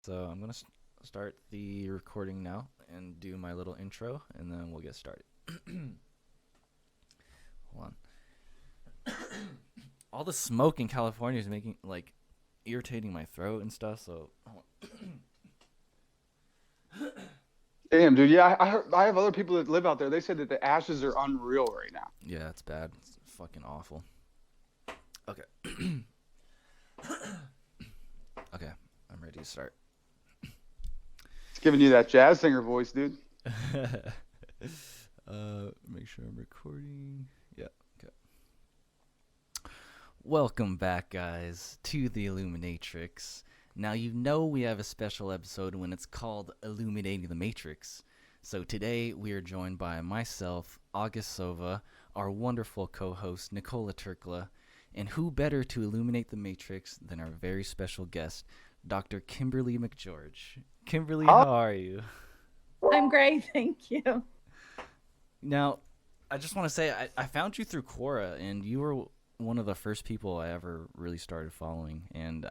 So I'm going to start the recording now and do my little intro, and then we'll get started. Hold on. All the smoke in California is making, like, irritating my throat and stuff, so... Damn, dude. Yeah, I have other people that live out there. They said that the ashes are unreal right now. Yeah, it's bad. It's fucking awful. Okay. Okay, I'm ready to start. It's giving you that jazz singer voice, dude. Make sure I'm recording. Yeah, okay. Welcome back, guys, to the Illuminatrix. Now, you know we have a special episode when it's called Illuminating the Matrix. So today we are joined by myself, August Sova, our wonderful co-host, Nicola Turkla, and who better to illuminate the Matrix than our very special guest, Dr. Kimberly McGeorge. Kimberly, how are you? I'm great, thank you. Now, I just want to say, I found you through Quora, and you were one of the first people I ever really started following, and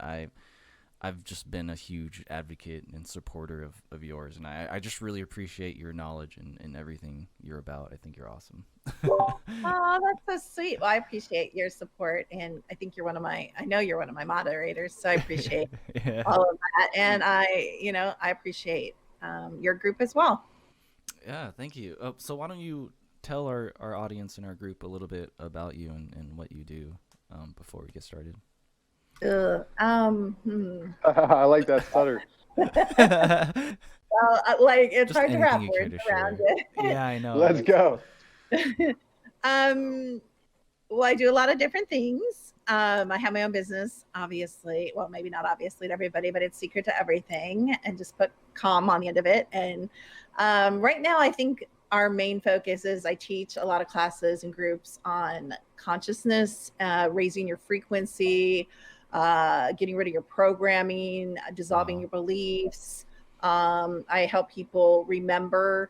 I've just been a huge advocate and supporter of yours, and I just really appreciate your knowledge and everything you're about. I think you're awesome. Oh, that's so sweet. Well, I appreciate your support, and I think I know you're one of my moderators, so I appreciate Yeah. all of that, and I appreciate your group as well. Yeah, thank you. So why don't you tell our audience and our group a little bit about you and what you do before we get started? I like that stutter. Well, it's Just hard to wrap anything you care words to around share. it. Yeah, I know. Let's go. Well, I do a lot of different things. I have my own business, obviously. Well, maybe not obviously to everybody, but it's secret to everything, and just put calm on the end of it. And right now, I think our main focus is I teach a lot of classes and groups on consciousness, raising your frequency, getting rid of your programming, dissolving your beliefs. I help people remember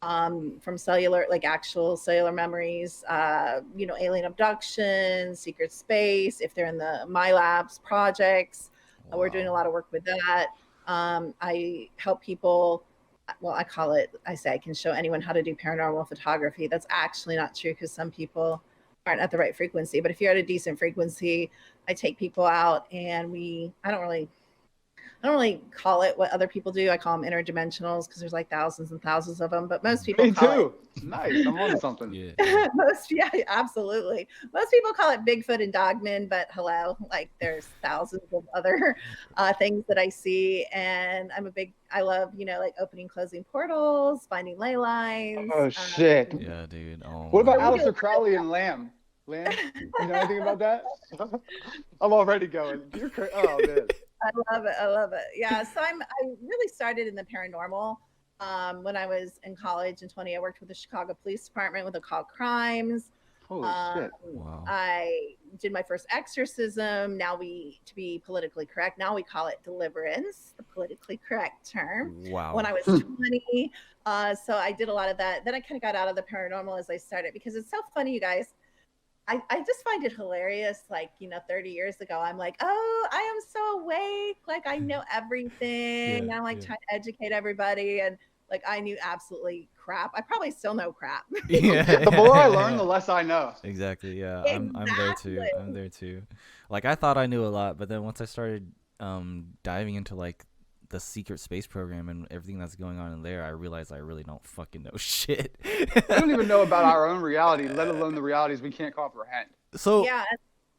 from cellular, like actual cellular memories, alien abduction, secret space, if they're in the My Labs projects. We're doing a lot of work with that. I help people. Well, I say I can show anyone how to do paranormal photography. That's actually not true because some people aren't at the right frequency. But if you're at a decent frequency, I take people out and I don't really call it what other people do. I call them interdimensionals because there's like thousands and thousands of them. But most people Me call too. Nice. I'm on something. Yeah. Yeah, absolutely. Most people call it Bigfoot and Dogman, but hello, like there's thousands of other things that I see, and I love like opening, closing portals, finding ley lines. Oh shit. Yeah, dude. Oh, What about my God. Aleister Crowley and Lamb? Lamb? You know anything about that? I'm already going. You're crazy. Oh man. I love it. Yeah. So I really started in the paranormal. When I was in college in 20, I worked with the Chicago Police Department with occult crimes. Holy shit. Wow. I did my first exorcism. To be politically correct, now we call it deliverance, the politically correct term. Wow. When I was 20. So I did a lot of that. Then I kind of got out of the paranormal as I started because it's so funny, you guys. I just find it hilarious. Like, 30 years ago, I'm like, oh, I am so awake. Like, I know everything. I'm like trying to educate everybody. And like, I knew absolutely crap. I probably still know crap. Yeah. The more I learn, the less I know. Exactly. Yeah. Exactly. I'm there too. Like, I thought I knew a lot, but then once I started diving into like the secret space program and everything that's going on in there, I realized I really don't fucking know shit. We don't even know about our own reality, let alone the realities we can't comprehend. So yeah,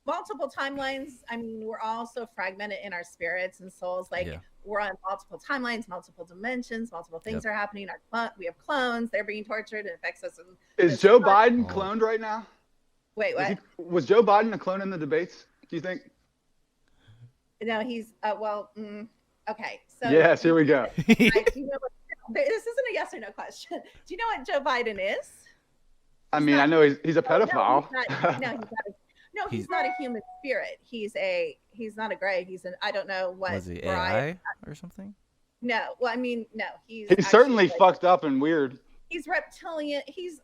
multiple timelines. I mean, we're all so fragmented in our spirits and souls. Like, we're on multiple timelines, multiple dimensions, multiple things are happening. We have clones. They're being tortured. It affects us. Is Joe Biden cloned right now? Wait, what? Was Joe Biden a clone in the debates, do you think? No, he's okay. So yes, here we go. This isn't a yes or no question. Do you know what Joe Biden is? I mean, I know he's a pedophile. He's not a human spirit. He's not a gray. I don't know what. Was he AI or something? No. Well, I mean, no. He's certainly fucked up and weird. He's reptilian.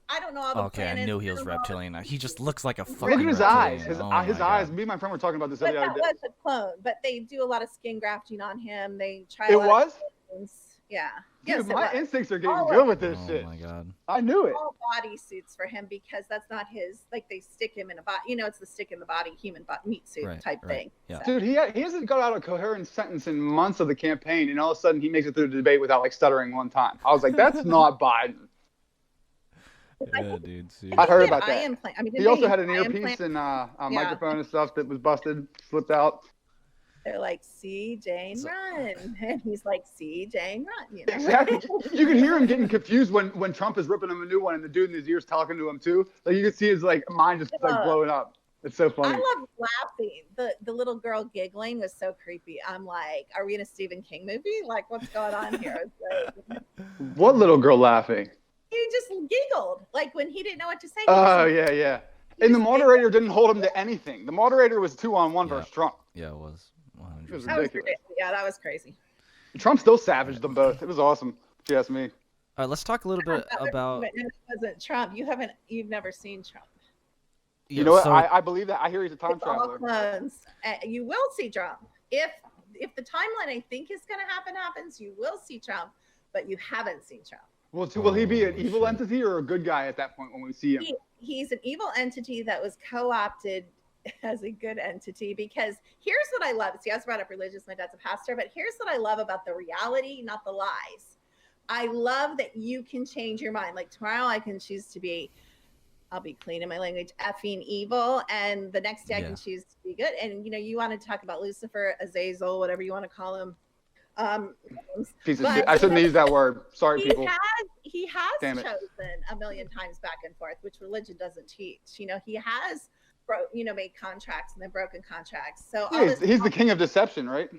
I don't know all the Okay, planets. I knew he was don't know all the- reptilian. He just looks like a fucking Look at his eyes. reptilian. His, Oh his my eyes. God. Me and my friend were talking about this the But other that day. was a clone. But they do a lot of skin grafting on him. They try. It a lot was? Of things. Yeah. Dude, Yes, it my was. instincts are getting All good of with this Oh shit. my God. I knew it. All body suits for him because that's not his. Like they stick him in a body. It's the stick in the body, human meat suit Right, type right, thing. yeah. So, Dude, he hasn't got out a coherent sentence in months of the campaign, and all of a sudden he makes it through the debate without like stuttering one time. I was like, that's not Biden. Yeah, dude. I heard he had about eye that. implant. I mean, He also had an eye earpiece implant? and a microphone and stuff that was busted, slipped out. They're like, "See Jane run," and he's like, "See Jane run." You know? Exactly. You can hear him getting confused when Trump is ripping him a new one, and the dude in his ears talking to him too. Like you can see his like mind just like blowing up. It's so funny. I love laughing. The little girl giggling was so creepy. I'm like, "Are we in a Stephen King movie? Like, what's going on here?" So, What little girl laughing? he just giggled, like when he didn't know what to say. Oh yeah. And the moderator didn't hold him to anything. The moderator was 2-on-1 versus Trump. Yeah, it was. 100%. It was That was ridiculous. yeah, that was crazy. Trump still savaged them both. It was awesome, if you ask me. All right, let's talk a little bit about. But it wasn't Trump. You've never seen Trump. You know what? So, I believe that. I hear he's a time It's all traveler. clones. You will see Trump if the timeline I think is going to happens. You will see Trump, but you haven't seen Trump. Well, will he be an Oh, evil shit. entity or a good guy at that point when we see him? He's an evil entity that was co-opted as a good entity because here's what I love. See, I was brought up religious. My dad's a pastor, but here's what I love about the reality, not the lies. I love that you can change your mind. Like tomorrow I can choose to be, I'll be clean in my language, effing evil. And the next day I can choose to be good. And you want to talk about Lucifer, Azazel, whatever you want to call him. Piece of But- shit. I shouldn't use that word. Sorry, people. He has Damn it. chosen a million times back and forth, which religion doesn't teach. He has made contracts and then broken contracts. So all Yeah, this he's the king of deception, right?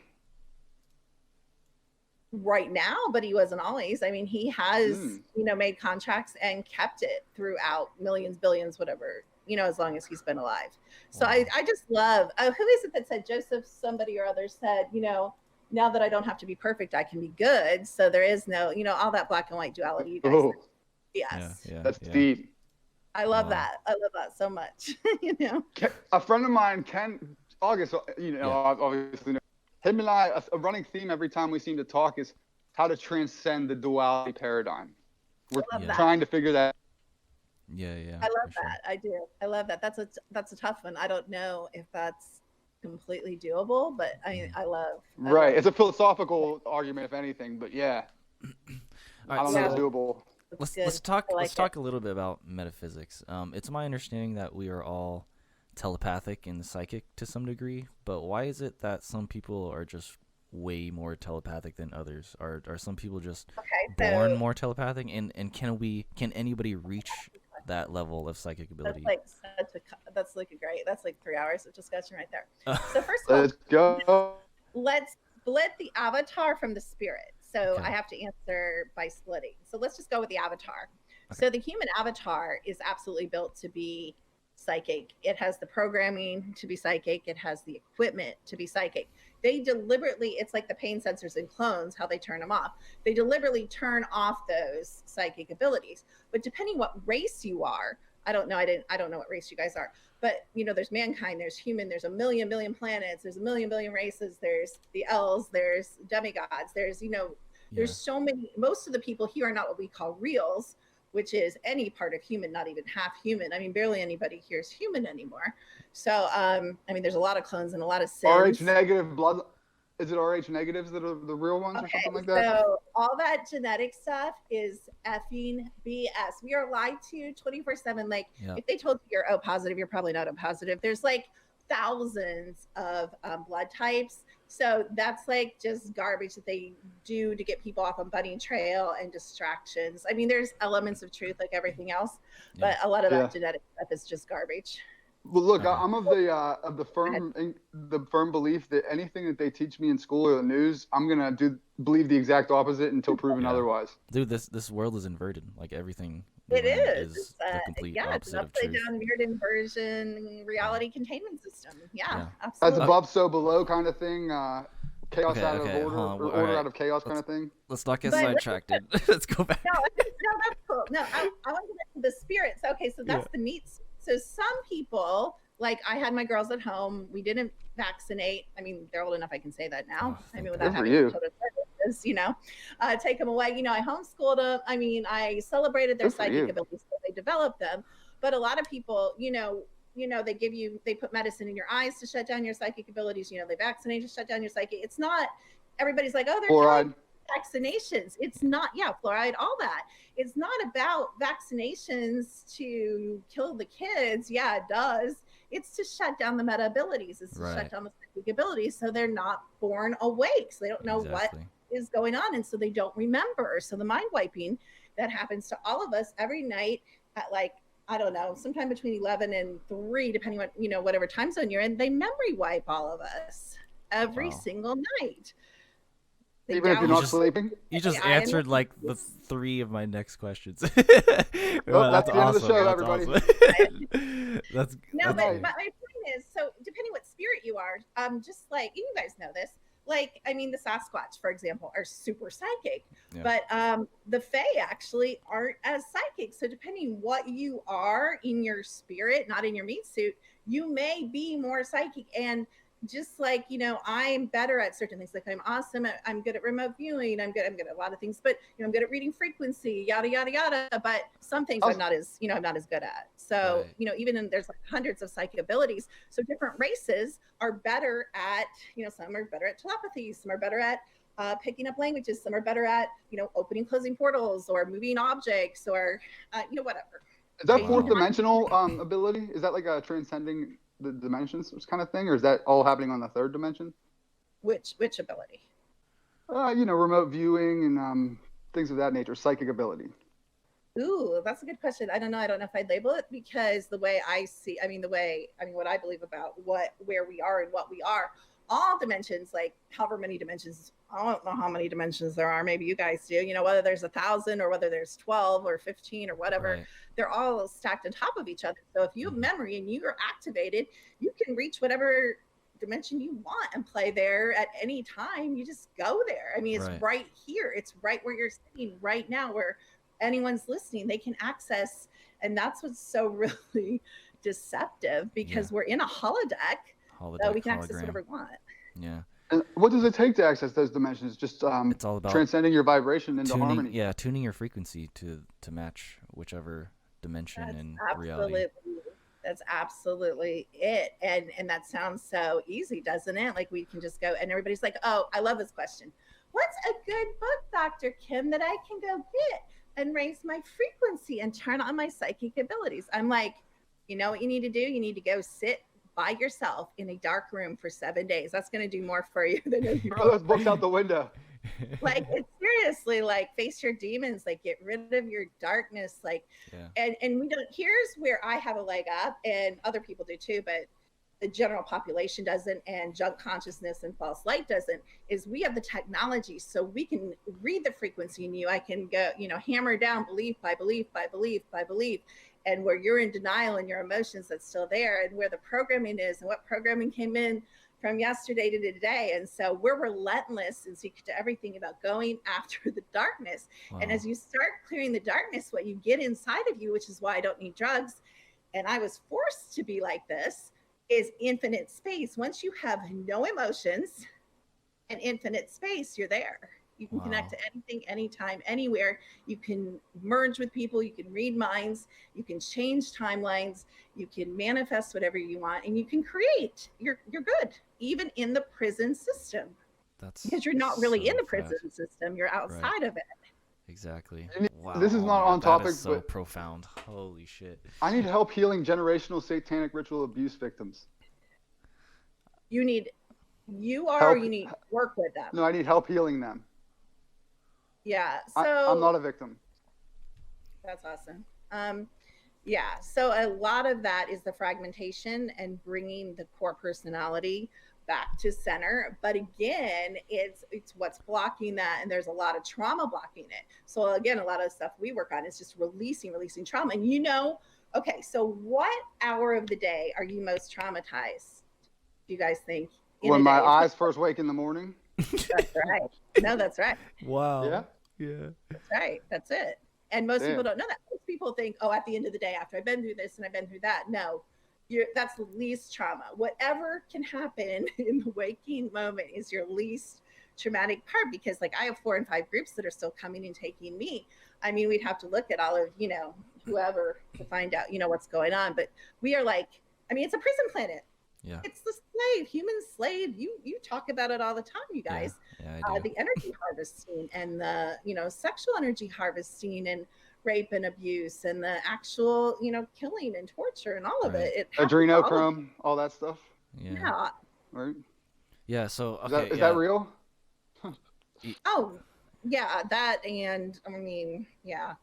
right now, but he wasn't always. I mean, he has made contracts and kept it throughout millions, billions, whatever. As long as he's been alive. So Wow. I just love. Who is it that said Joseph? Somebody or others said, now that I don't have to be perfect, I can be good. So there is no, all that black and white duality. You guys Oh, yes. Yeah, that's yeah. deep. I love Wow. that. I love that so much. A friend of mine, Ken August, Yeah. obviously, him and I, a running theme every time we seem to talk is how to transcend the duality paradigm. We're I love that. trying to figure that. Yeah. I love for sure. that. I do. I love that. That's a tough one. I don't know if that's completely doable, but I love. Right. It's a philosophical argument, if anything, but yeah. All I right, don't so know if it's doable. let's talk I like let's talk a little bit about metaphysics. It's my understanding that we are all telepathic and psychic to some degree, but why is it that some people are just way more telepathic than others? Are some people just born more telepathic, and can anybody reach that level of psychic ability? That's like 3 hours of discussion right there. So first of all, Let's go. let's split the avatar from the spirit. So Okay. I have to answer by splitting. So let's just go with the avatar. Okay. So the human avatar is absolutely built to be psychic. It has the programming to be psychic. It has the equipment to be psychic. They deliberately, it's like the pain sensors in clones, how they turn them off. They deliberately turn off those psychic abilities. But depending what race you are, I don't know what race you guys are, but there's mankind, there's human, there's a million planets, there's a million billion races, there's the elves, there's demigods, there's there's so many. Most of the people here are not what we call reals, which is any part of human, not even half human. I mean, barely anybody here is human anymore. So, there's a lot of clones and a lot of sins. RH negative blood. Is it RH negatives that are the real ones or something like that? So all that genetic stuff is effing BS. We are lied to 24/7. Like if they told you you're O positive, you're probably not O positive. There's like thousands of blood types. So that's like just garbage that they do to get people off on bunny trail and distractions. I mean, there's elements of truth like everything else, but a lot of that genetic stuff is just garbage. Well, look, Okay. I'm of the firm belief that anything that they teach me in school or the news, I'm gonna believe the exact opposite until proven otherwise. Dude, this world is inverted. Like everything. It we learn is. is the complete it's an opposite of upside truth. down weird inversion reality containment system. Yeah, As absolutely. above, so below kind of thing. chaos Okay, out okay, of order, hold on. or All order right. out of chaos kind of thing. Let's not get But- sidetracked. Let's go back. No, that's cool. No, I want to get back to the spirits. Okay, so that's the meat suit. So some people, like I had my girls at home. We didn't vaccinate. I mean, they're old enough. I can say that now. I mean, without Good for having you. children, take them away. I homeschooled them. I mean, I celebrated their Good for psychic you. abilities, so they developed them. But a lot of people, they put medicine in your eyes to shut down your psychic abilities. They vaccinate to shut down your psychic. It's not. Everybody's like, oh, they're killing vaccinations. It's not. Yeah, fluoride, all that. It's not about vaccinations to kill the kids. Yeah, it does. It's to shut down the meta abilities. It's to shut down the psychic abilities, so they're not born awake. So they don't know what is going on, and so they don't remember. So the mind wiping that happens to all of us every night at I don't know, sometime between 11 and 3, depending on whatever time zone you're in. They memory wipe all of us every single night. Even if you're not sleeping? You just answered like the 3 of my next questions. That's the end of the show, everybody. That's no, but my point is, so depending what spirit you are, just like you guys know this, the Sasquatch, for example, are super psychic, but the Fae actually aren't as psychic. So depending what you are in your spirit, not in your meat suit, you may be more psychic. And just like, I'm better at certain things. Like I'm awesome. I'm good at remote viewing. I'm good at a lot of things, but I'm good at reading frequency, yada, yada, yada. But some things I'm not as good at. So, even there's hundreds of psychic abilities. So different races are better at, some are better at telepathy. Some are better at picking up languages. Some are better at, opening, closing portals or moving objects or, whatever. Is that fourth dimensional ability? Is that like a transcending the dimensions kind of thing, or is that all happening on the third dimension? Which ability? Remote viewing and things of that nature, psychic ability. Ooh, that's a good question. I don't know if I'd label it, because the way I see, what I believe about where we are and what we are, all dimensions, like however many dimensions, I don't know how many dimensions there are. Maybe you guys do, whether there's 1,000 or whether there's 12 or 15 or whatever, they're all stacked on top of each other. So if you have memory and you're activated, you can reach whatever dimension you want and play there at any time. You just go there. It's right here. It's right where you're sitting right now, where anyone's listening, they can access. And that's what's so really deceptive, because we're in a holodeck, so we can access whatever we want. Yeah. And what does it take to access those dimensions? Just it's all about transcending your vibration into harmony. Yeah, tuning your frequency to match whichever dimension and reality. That's absolutely it. And that sounds so easy, doesn't it? Like we can just go, and everybody's like, oh, I love this question. What's a good book, Dr. Kim, that I can go get and raise my frequency and turn on my psychic abilities? I'm like, you know what you need to do? You need to go sit by yourself in a dark room for 7 days. That's going to do more for you than if you throw those books out the window. It's seriously face your demons, get rid of your darkness, and we don't. Here's where I have a leg up, and other people do too, but the general population doesn't, and junk consciousness and false light doesn't, is we have the technology, so we can read the frequency in you. I can go, hammer down belief by belief by belief by belief, and where you're in denial and your emotions, that's still there, and where the programming is and what programming came in from yesterday to today. And so we're relentless and secret to everything about going after the darkness. Wow. And as you start clearing the darkness, what you get inside of you, which is why I don't need drugs, and I was forced to be like this, is infinite space. Once you have no emotions and infinite space, you're there. You can connect to anything, anytime, anywhere. You can merge with people. You can read minds. You can change timelines. You can manifest whatever you want, and you can create. You're good, even in the prison system. That's because you're not really in the prison system. You're outside of it. Exactly. Wow. This is not on topic, is so but profound. Holy shit. I need help healing generational satanic ritual abuse victims. You need work with them. No, I need help healing them. Yeah. So I'm not a victim. That's awesome. Yeah. So a lot of that is the fragmentation and bringing the core personality back to center. But again, it's what's blocking that. And there's a lot of trauma blocking it. So again, a lot of stuff we work on is just releasing trauma. And okay, so what hour of the day are you most traumatized? Do you guys think? When my eyes first wake in the morning. That's right. No, that's right. Wow. Yeah. Yeah. That's right. That's it. And most Damn. people don't know that. Most people think, oh, at the end of the day, after I've been through this and I've been through that. No, that's the least trauma. Whatever can happen in the waking moment is your least traumatic part, because like I have 4 and 5 groups that are still coming and taking me. I mean, we'd have to look at all of, whoever to find out, what's going on. But we are like, I mean, it's a prison planet. Yeah. It's the human slave. You talk about it all the time, you guys. Yeah, I do. The energy harvesting and the, sexual energy harvesting and rape and abuse and the actual, killing and torture and all of it. Adrenochrome, all that stuff. Yeah. Right. Yeah. So okay. Is that real? Oh, yeah, that, and I mean, yeah,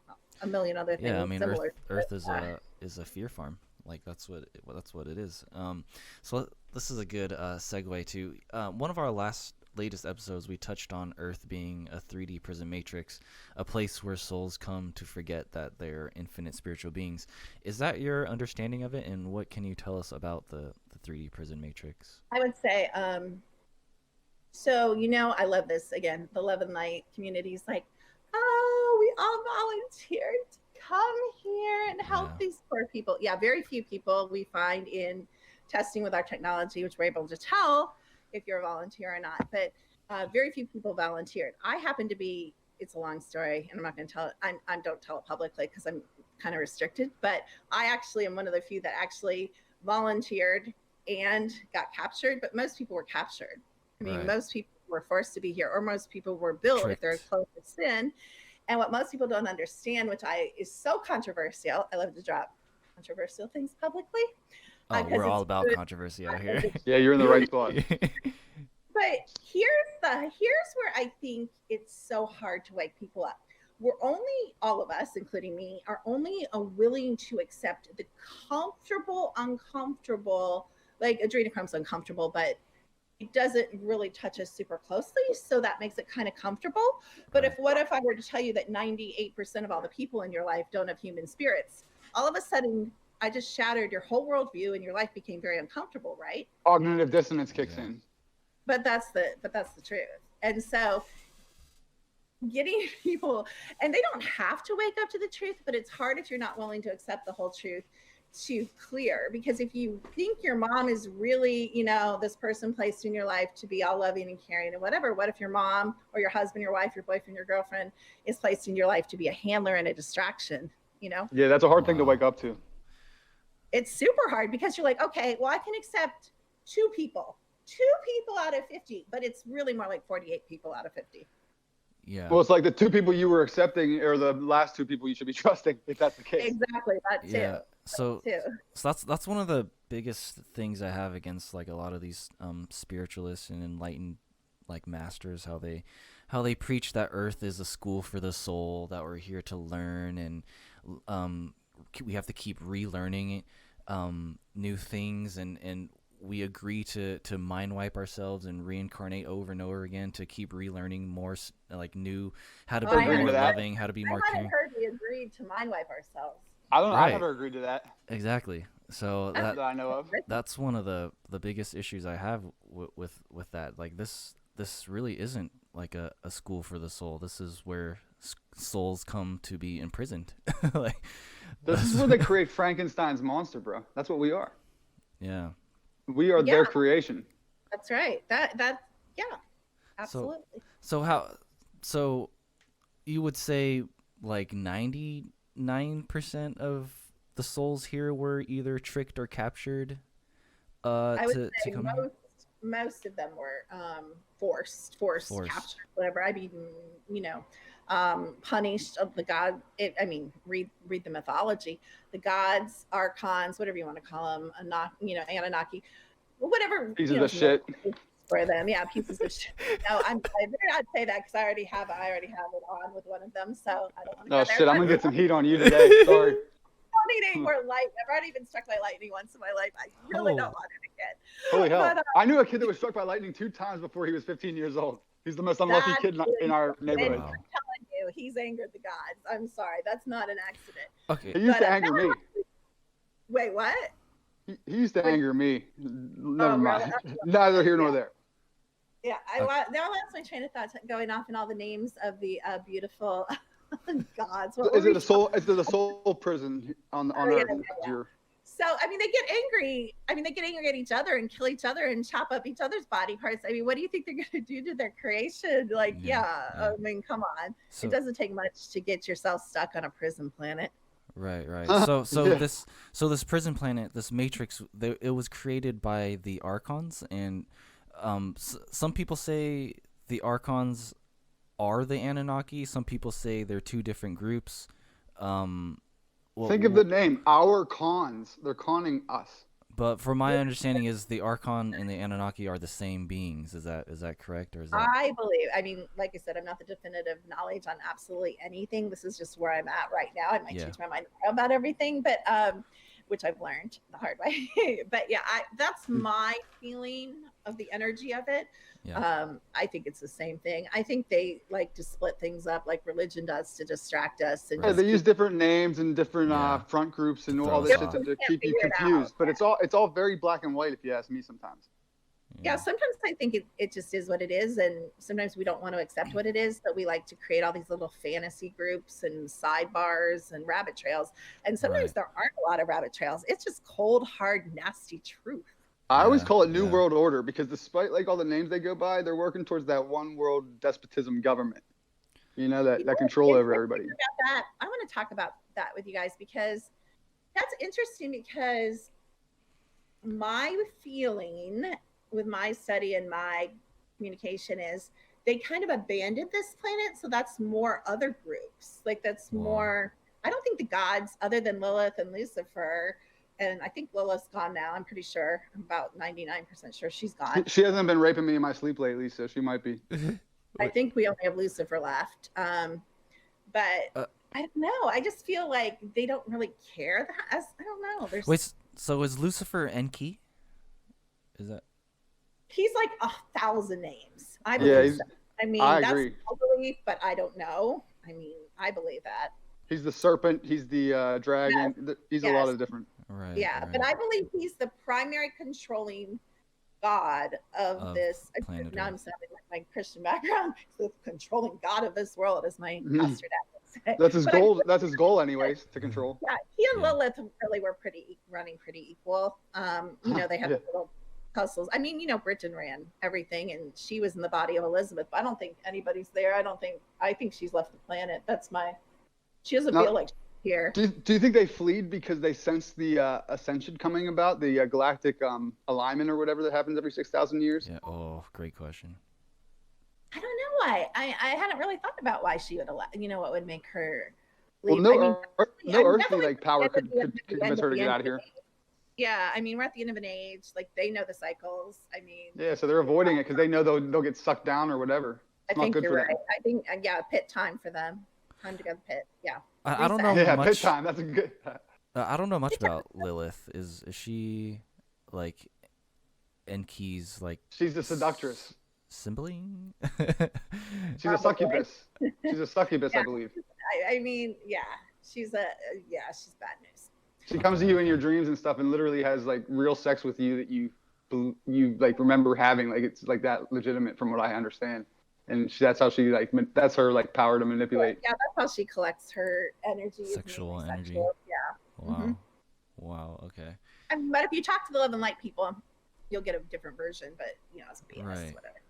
a million other things. Yeah, I mean, similar Earth is a fear farm. Like that's what it is. So this is a good segue to one of our latest episodes. We touched on Earth being a 3D prison matrix, a place where souls come to forget that they're infinite spiritual beings. Is that your understanding of it? And what can you tell us about the 3D prison matrix? I would say, so I love this. Again, the Love and Light community is like, oh, we all volunteered to come here and help these poor people. Yeah, very few people we find in testing with our technology, which we're able to tell if you're a volunteer or not. But very few people volunteered. I happen to be. It's a long story, and I'm not going to tell it. I don't tell it publicly because I'm kind of restricted. But I actually am one of the few that actually volunteered and got captured. But most people were captured. I mean, most people were forced to be here, or most people were built if they're close to sin. And what most people don't understand, which is so controversial, I love to drop controversial things publicly. Oh, we're all about controversy out here. Yeah, you're in the right spot. But here's where I think it's so hard to wake people up. We're only, all of us, including me, are only willing to accept the comfortable, uncomfortable, like adrenochrome's uncomfortable, but it doesn't really touch us super closely, so that makes it kind of comfortable. But what if I were to tell you that 98% of all the people in your life don't have human spirits? All of a sudden, I just shattered your whole worldview, and your life became very uncomfortable, right? Cognitive dissonance kicks in. But that's the truth. And so, getting people, and they don't have to wake up to the truth, but it's hard if you're not willing to accept the whole truth to clear. Because if you think your mom is really, this person placed in your life to be all loving and caring and whatever, what if your mom or your husband, your wife, your boyfriend, your girlfriend is placed in your life to be a handler and a distraction? Yeah, that's a hard thing to wake up to. It's super hard, because you're like, okay, well, I can accept 2 people out of 50, but it's really more like 48 people out of 50. Yeah. Well, it's like the 2 people you were accepting are the last 2 people you should be trusting, if that's the case. Exactly, that too. Yeah. So that's one of the biggest things I have against like a lot of these spiritualists and enlightened like masters, how they preach that Earth is a school for the soul, that we're here to learn, and we have to keep relearning new things, and we agree to mind wipe ourselves and reincarnate over and over again to keep relearning more like new, how to be more loving, how to be more caring. I heard we agreed to mind wipe ourselves. I don't know. I never agreed to that. Exactly. So that I know of. That's one of the biggest issues I have with that. Like this really isn't like a school for the soul. This is where souls come to be imprisoned. Like this is where they create Frankenstein's monster, bro. That's what we are. Yeah. We are their creation. That's right. That yeah. Absolutely. So you would say like 99% of the souls here were either tricked or captured I would say to come most of them were forced, captured, whatever. I mean, punished of the god. Read the mythology. The gods, Archons, whatever you want to call them, Anunnaki, whatever. Pieces of shit. For them, yeah, pieces of shit. No, I better not say that, because I already have it on with one of them, so I don't want to go there. Shit, I'm gonna get some heat on you today. Sorry. I don't need any more light. I've already been struck by lightning once in my life. I really don't want it again. Holy hell. But, I knew a kid that was struck by lightning 2 times before he was 15 years old. He's the most unlucky kid in our neighborhood. I'm telling you, he's angered the gods. I'm sorry. That's not an accident. Okay. He used to anger me. Wait, what? He used to anger me. Never mind. Neither here nor there. Yeah, now I lost my train of thought going off in all the names of the beautiful gods. What Is were it we a soul? Is it a soul prison on Earth? yeah. So, I mean, they get angry. I mean, they get angry at each other and kill each other and chop up each other's body parts. I mean, what do you think they're going to do to their creation? Like, I mean, come on. So, it doesn't take much to get yourself stuck on a prison planet. Right. So this prison planet, this matrix, it was created by the Archons, and some people say the Archons are the Anunnaki. Some people say they're two different groups. Think of the name, our cons. They're conning us. But from my understanding, is the Archon and the Anunnaki are the same beings? Is that correct, or is that? I believe. I mean, like I said, I'm not the definitive knowledge on absolutely anything. This is just where I'm at right now. I might change my mind about everything, but which I've learned the hard way. But yeah, that's my feeling of the energy of it. Yeah. I think it's the same thing. I think they like to split things up like religion does to distract us. And they use different names and different front groups and all this shit to keep you confused. But it's all very black and white, if you ask me sometimes. Yeah, sometimes I think it just is what it is, and sometimes we don't want to accept what it is, but we like to create all these little fantasy groups and sidebars and rabbit trails. And sometimes there aren't a lot of rabbit trails. It's just cold, hard, nasty truth. I always call it New World Order because despite like all the names they go by, they're working towards that one world despotism government. You know, that control over everybody. About that, I want to talk about that with you guys because that's interesting because my feeling with my study and my communication is they kind of abandoned this planet. So that's more other groups. Like that's more, I don't think the gods other than Lilith and Lucifer, and I think Lilith's gone now. I'm pretty sure. I'm about 99% sure she's gone. She hasn't been raping me in my sleep lately, so she might be. I think we only have Lucifer left. But I don't know. I just feel like they don't really care. I don't know. Wait, so is Lucifer Enki? Is that? He's like 1,000 names. I believe so. I mean, that's my belief, but I don't know. I mean, I believe that. He's the serpent. He's the dragon. Yes. He's a lot of different. Right. Yeah, right. But I believe he's the primary controlling god of this. Now I'm sounding like my Christian background. The controlling god of this world, as my pastor dad would say. That's his goal. That's his goal, anyways, to control. Yeah, he and Lilith really were running pretty equal. You know, they had little hustles. I mean, you know, Britain ran everything, and she was in the body of Elizabeth. But I don't think anybody's there. I think she's left the planet. She doesn't feel like she's here. Do you think they fled because they sensed the Ascension coming about, the galactic alignment or whatever that happens every 6,000 years? Yeah. Oh, great question. I don't know why. I hadn't really thought about why she would allow. You know, what would make her leave? Well, no earthly like power could convince her to get out of here. Yeah, I mean, we're at the end of an age. Like, they know the cycles. I mean. Yeah, so they're avoiding it because they know they'll get sucked down or whatever. It's not good for them. I think pit time for them. Time to go to the pit. Yeah. I don't know. Yeah, much, pit time. That's a good. I don't know much about Lilith. Is she like Enki's like? She's the seductress. Sibling? She's a succubus. She's a succubus, I believe. I mean, yeah, she's bad news. She comes to you in your dreams and stuff, and literally has like real sex with you that you like remember having. Like it's like that legitimate, from what I understand. And that's how she that's her like power to manipulate. Yeah, that's how she collects her energy. Sexual energy. Yeah. Wow. Mm-hmm. Wow. Okay. But if you talk to the love and light people, you'll get a different version. But you know, it's BS, whatever.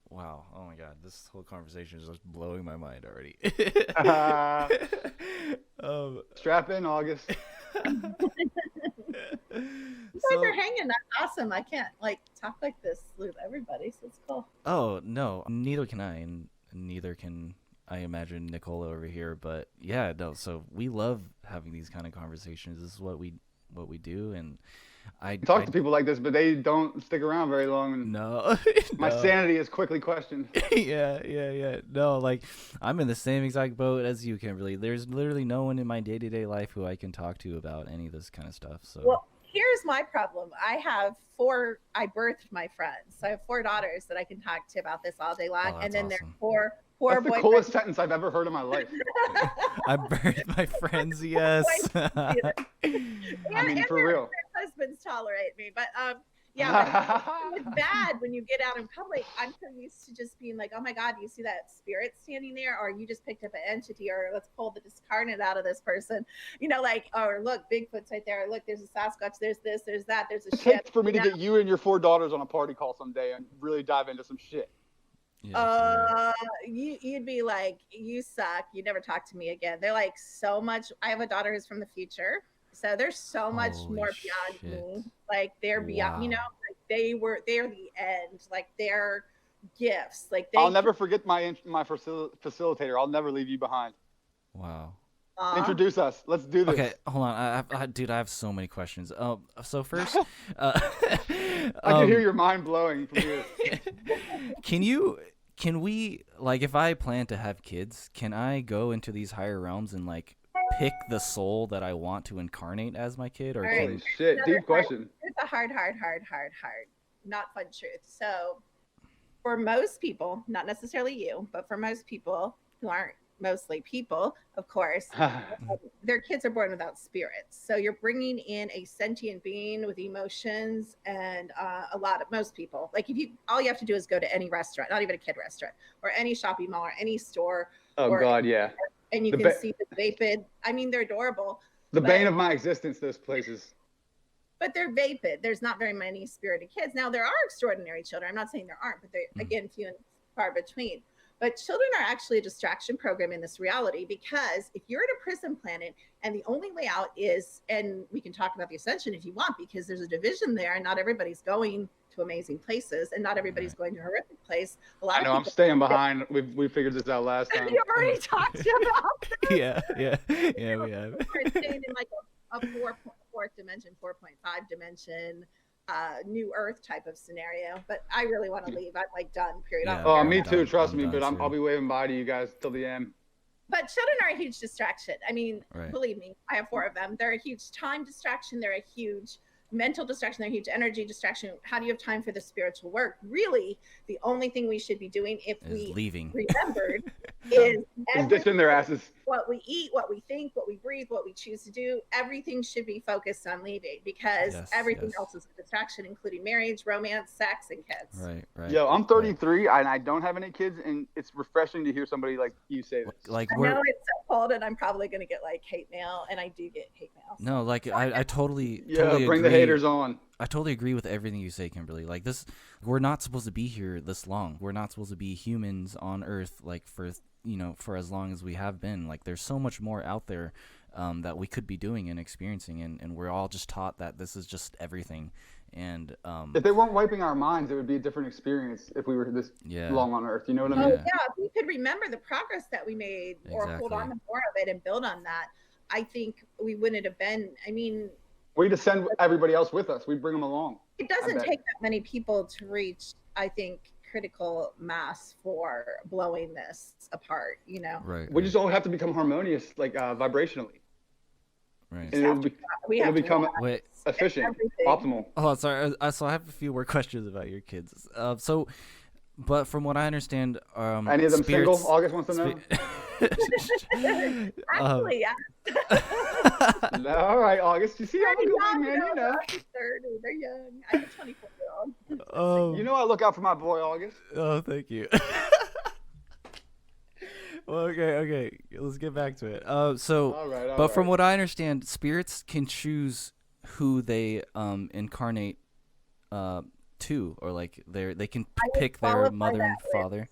Wow. Oh my God. This whole conversation is just blowing my mind already. Strap in, August. You guys are hanging. That's awesome. I can't talk like this with everybody, so it's cool. Oh no, neither can I, and neither can I imagine Nicola over here. But yeah, no. So we love having these kind of conversations. This is what we do, and I talk to people like this, but they don't stick around very long. And no, my sanity is quickly questioned. Yeah. No, like I'm in the same exact boat as you, Kimberly. There's literally no one in my day-to-day life who I can talk to about any of this kind of stuff. So. Well, here's my problem. I birthed my friends. So I have 4 daughters that I can talk to about this all day long. And then awesome. There's 4 That's the coolest sentence I've ever heard in my life. I birthed my friends, yes. I mean, for real. Husbands tolerate me. But Yeah, but it's bad when you get out in public. I'm so used to just being like, oh my God, do you see that spirit standing there? Or you just picked up an entity, or let's pull the discarnate out of this person. You know, like, or look, Bigfoot's right there. Look, there's a Sasquatch, there's this, there's that, there's a It ship. takes for me to get you and your 4 daughters on a party call someday and really dive into some shit. Yeah, You'd be like, you suck. You never talk to me again. They're like so much. I have a daughter who's from the future. So there's so much Holy more beyond shit. me. Like they're beyond, you know, Wow. like they're the end. Like they're gifts. Like I'll never forget my facilitator. I'll never leave you behind. Wow. Introduce us. Let's do this. Okay, hold on. Dude, I have so many questions. So first, I can hear your mind blowing from here. can we, like, if I plan to have kids, can I go into these higher realms and like pick the soul that I want to incarnate as my kid, or All right. Holy shit, deep question. It's a hard, not fun truth. So for most people, not necessarily you, but for most people who aren't mostly people, of course, their kids are born without spirits. So you're bringing in a sentient being with emotions, and most people, like all you have to do is go to any restaurant, not even a kid restaurant, or any shopping mall or any store. Oh God, yeah. And you can see the vapid. I mean, they're adorable. The bane of my existence, those places. But they're vapid. There's not very many spirited kids. Now, there are extraordinary children. I'm not saying there aren't, but they're, again, few and far between. But children are actually a distraction program in this reality, because if you're at a prison planet and the only way out is, and we can talk about the Ascension if you want, because there's a division there and not everybody's going to amazing places and not everybody's going to a horrific place. I know, I'm staying behind. We figured this out last time. You already talked about this. Yeah, we have. We're staying in like a fourth dimension, 4.5 dimension, new Earth type of scenario. But I really want to leave. I'm like done, period. Yeah. Oh, me too, trust I'm me, done but too. I'll be waving bye to you guys till the end. But children are a huge distraction. I mean, Right. believe me, I have 4 of them. They're a huge time distraction. They're a huge mental distraction. They're a huge energy distraction. How do you have time for the spiritual work? Really, the only thing we should be doing, if we leaving. remembered, is Just ditching their asses. what we eat, what we think, what we breathe, what we choose to do. Everything should be focused on leaving, because everything else is a distraction, including marriage, romance, sex, and kids. Right. Yo, I'm 33 and I don't have any kids, and it's refreshing to hear somebody like you say this. Like I know it's so cold, and I'm probably going to get like hate mail, and I do get hate mail. No, like I totally Bring agree. the haters on. I totally agree with everything you say, Kimberly. Like this, we're not supposed to be here this long. We're not supposed to be humans on Earth, like for as long as we have been. Like there's so much more out there that we could be doing and experiencing, and we're all just taught that this is just everything. And if they weren't wiping our minds, it would be a different experience if we were this long on Earth. You know what I mean? Yeah, if we could remember the progress that we made, or hold on to more of it and build on that, I think we wouldn't have been. I mean, we'd just send everybody else with us. We'd bring them along. It doesn't take that many people to reach, I think, critical mass for blowing this apart, you know? Right. We just all have to become harmonious, like vibrationally. Right. And it'll become efficient, optimal. Oh, sorry. So I have a few more questions about your kids. But from what I understand, any of them spirits, single? August wants to know. Actually, yeah. All right, August. You see, I'm a good one, man. You know. 30. They're young. I have a 24-year-old. You know, I look out for my boy, August. Oh, thank you. Well, okay. Let's get back to it. All right. From what I understand, spirits can choose who they incarnate to, or like they can pick their mother and father.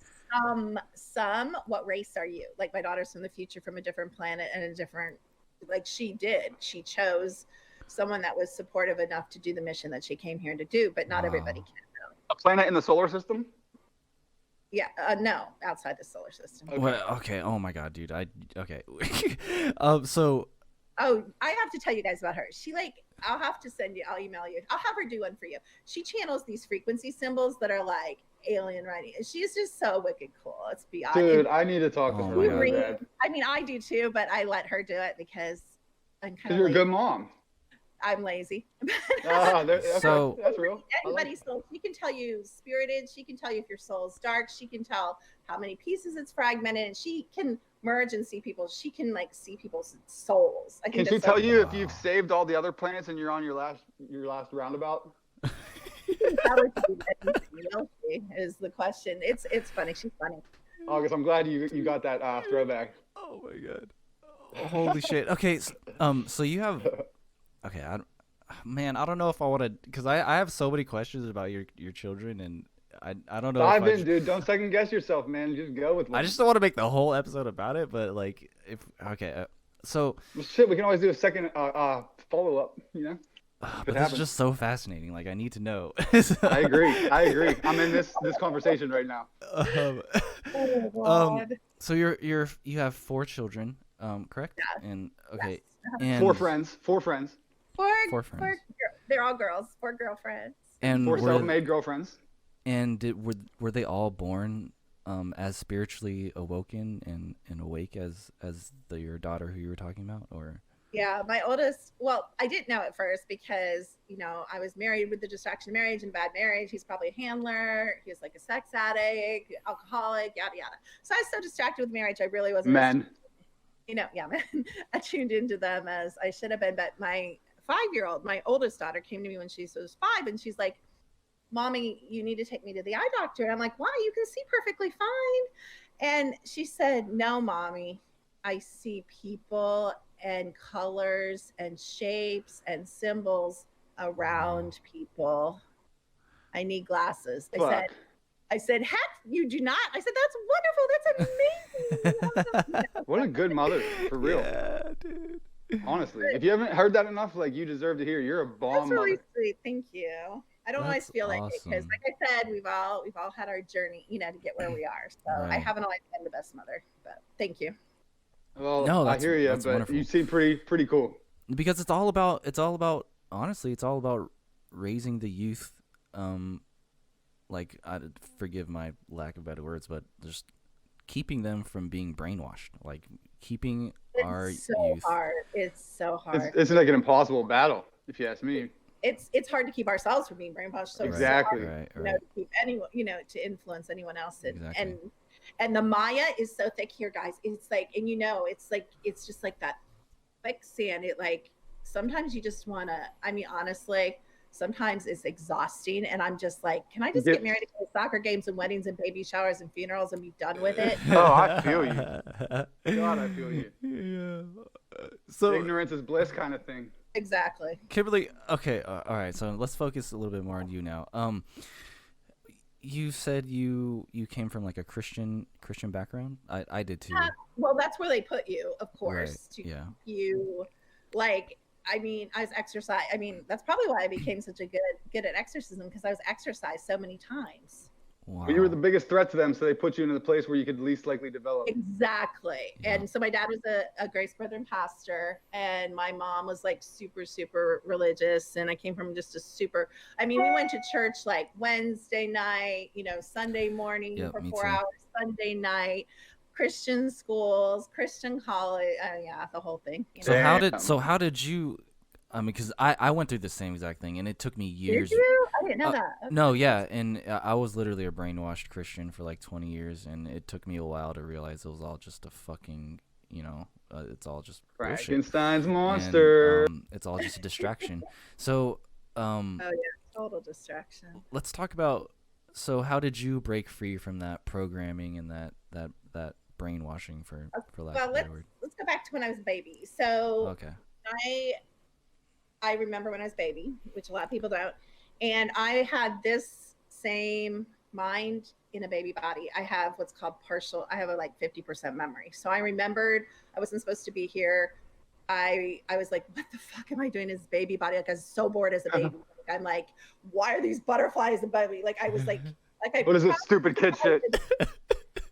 What race are you? Like my daughter's from the future, from a different planet and a different, like she chose someone that was supportive enough to do the mission that she came here to do, but not everybody can. A planet in the solar system? Yeah, no, outside the solar system. Okay. Well, okay. Oh my God, dude. Okay. Oh, I have to tell you guys about her. I'll have to I'll email you. I'll have her do one for you. She channels these frequency symbols that are like alien writing. She's just so wicked cool. It's beyond. Dude, I need to talk to her. I mean, I do too, but I let her do it because I'm kind of. You're a good mom. I'm lazy. That's real. Anybody's soul. She can tell you spirited. She can tell you if your soul's dark. She can tell how many pieces it's fragmented, and she can merge and see people. She can like see people's souls. Can she tell you if you've saved all the other planets and you're on your last roundabout? looking forward to do anything, will she? Is the question. It's funny. She's funny. August, I'm glad you got that throwback. Oh my god. Holy shit. Okay, so you have. Okay, man, I don't know if I want to, because I have so many questions about your children, and I don't know. Dive in, dude. Don't second guess yourself, man. Just go with one. I just don't want to make the whole episode about it, but like, if okay, so. Well, shit, we can always do a second follow up. You know. But this is just so fascinating. Like, I need to know. I agree. I'm in this conversation right now. So you have 4 children, correct? Yeah. And okay, Yes. and 4 friends. 4 friends. Four friends. They're all girls. 4 girlfriends. And 4 self-made girlfriends. And were they all born as spiritually awoken and awake as your daughter who you were talking about, or? Yeah, my oldest, well, I didn't know at first because, you know, I was married with the distraction of marriage and bad marriage. He's probably a handler. He was like a sex addict, alcoholic, yada, yada. So I was so distracted with marriage, I really wasn't. Men. You know, yeah, man. I tuned into them as I should have been. But my 5-year-old, my oldest daughter, came to me when she was 5, and she's like, Mommy, you need to take me to the eye doctor. And I'm like, why? You can see perfectly fine. And she said, no, Mommy, I see people and colors and shapes and symbols around people. I need glasses. I said, heck, you do not. I said, that's wonderful. That's amazing. What a good mother, for real. Yeah, dude. Honestly, if you haven't heard that enough, like, you deserve to hear. You're a bomb That's really mother. sweet. Thank you. I don't always That's feel like it because, awesome. like I said, we've all had our journey, you know, to get where we are. So I Right. haven't always been the best mother, but thank you. Well, No, I hear you, that's but wonderful. you seem pretty cool. Because it's all about honestly, it's all about raising the youth. Like, forgive my lack of better words, but just keeping them from being brainwashed, like keeping our It's so youth. hard. It's so hard. It's like an impossible battle, if you ask me. It's hard to keep ourselves from being brainwashed. So it's so Exactly. hard, Right, you know, to keep anyone, you know, to influence anyone else. Exactly. And the Maya is so thick here, guys. It's like, and you know, it's just like that quicksand. It like, sometimes you just want to, I mean, honestly, sometimes it's exhausting. And I'm just like, can I just get married to go to soccer games and weddings and baby showers and funerals and be done with it? Oh, I feel you. God, I feel you. Yeah. So Ignorance is bliss kind of thing. Exactly. Kimberly, okay, all right. So let's focus a little bit more on you now. You said you came from like a Christian background. I did too. Well, that's where they put you, of course. Right. To Yeah. you, like, I mean, I was exercise. I mean, that's probably why I became such a good at exorcism, because I was exercised so many times. Wow. But you were the biggest threat to them, so they put you into the place where you could least likely develop. Exactly. Yeah. And so my dad was a Grace Brethren pastor, and my mom was like super, super religious. And I came from just a super, I mean, we went to church like Wednesday night, you know, Sunday morning Yeah, for me 4 too. hours, Sunday night, Christian schools, Christian college. Yeah, the whole thing. You know? How did you? I mean, because I went through the same exact thing, and it took me years. Did you? I didn't know that. Okay. No, yeah, and I was literally a brainwashed Christian for like 20 years, and it took me a while to realize it was all just a fucking, you know, it's all just bullshit. Frankenstein's monster. And, it's all just a distraction. So, Oh yeah, total distraction. let's talk about. So, how did you break free from that programming and that brainwashing for lack of a better word? Let's go back to when I was a baby. So Okay. I remember when I was a baby, which a lot of people don't, and I had this same mind in a baby body. I have what's called I have a like 50% memory. So I remembered I wasn't supposed to be here. I was like, what the fuck am I doing in this baby body? Like, I was so bored as a baby. Like, I'm like, why are these butterflies above me? Like, I was like What is this stupid kid shit? It could have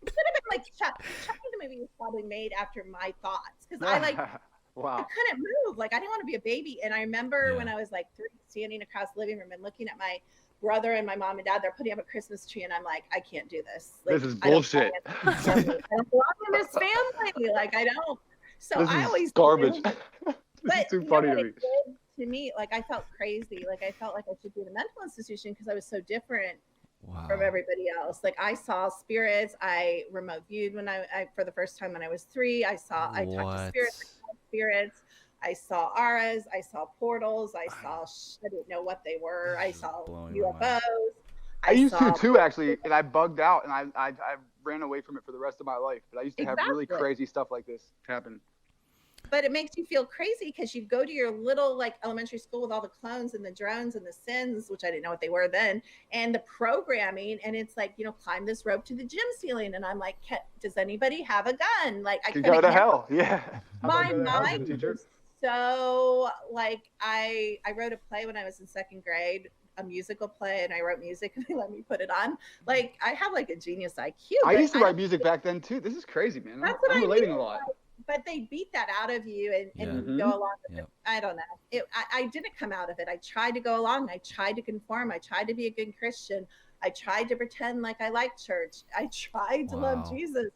been like Chucky the movie was probably made after my thoughts, because I like Wow. I couldn't move. Like, I didn't want to be a baby. And I remember when Yeah. I was like 3, standing across the living room and looking at my brother and my mom and dad. They're putting up a Christmas tree, and I'm like, I can't do this. Like, This is bullshit. I don't belong in this family. Like, I don't. So This I is always garbage. knew, This is but too you know funny what to me. it did to me? Like, I felt crazy. Like, I felt like I should be in a mental institution because I was so different Wow. from everybody else. Like, I saw spirits. I remote viewed when I for the first time when I was 3. I talked to What? spirits. I saw spirits. I saw auras. I saw portals. I didn't know what they were. I saw UFOs. I used to too, actually, and I bugged out, and I ran away from it for the rest of my life. But I used to have really crazy stuff like this happen. But it makes you feel crazy because you go to your little like elementary school with all the clones and the drones and the sins, which I didn't know what they were then, and the programming, and it's like, you know, climb this rope to the gym ceiling, and I'm like, does anybody have a gun? Like I could go to hell. Yeah. My mind was so like I wrote a play when I was in second grade, a musical play, and I wrote music and they let me put it on. Like I have like a genius IQ. I used to write music back then too. This is crazy, man. I'm relating a lot. But they beat that out of you and go along with it. I don't know. I didn't come out of it. I tried to go along. I tried to conform. I tried to be a good Christian. I tried to pretend like I liked church. I tried to love Jesus.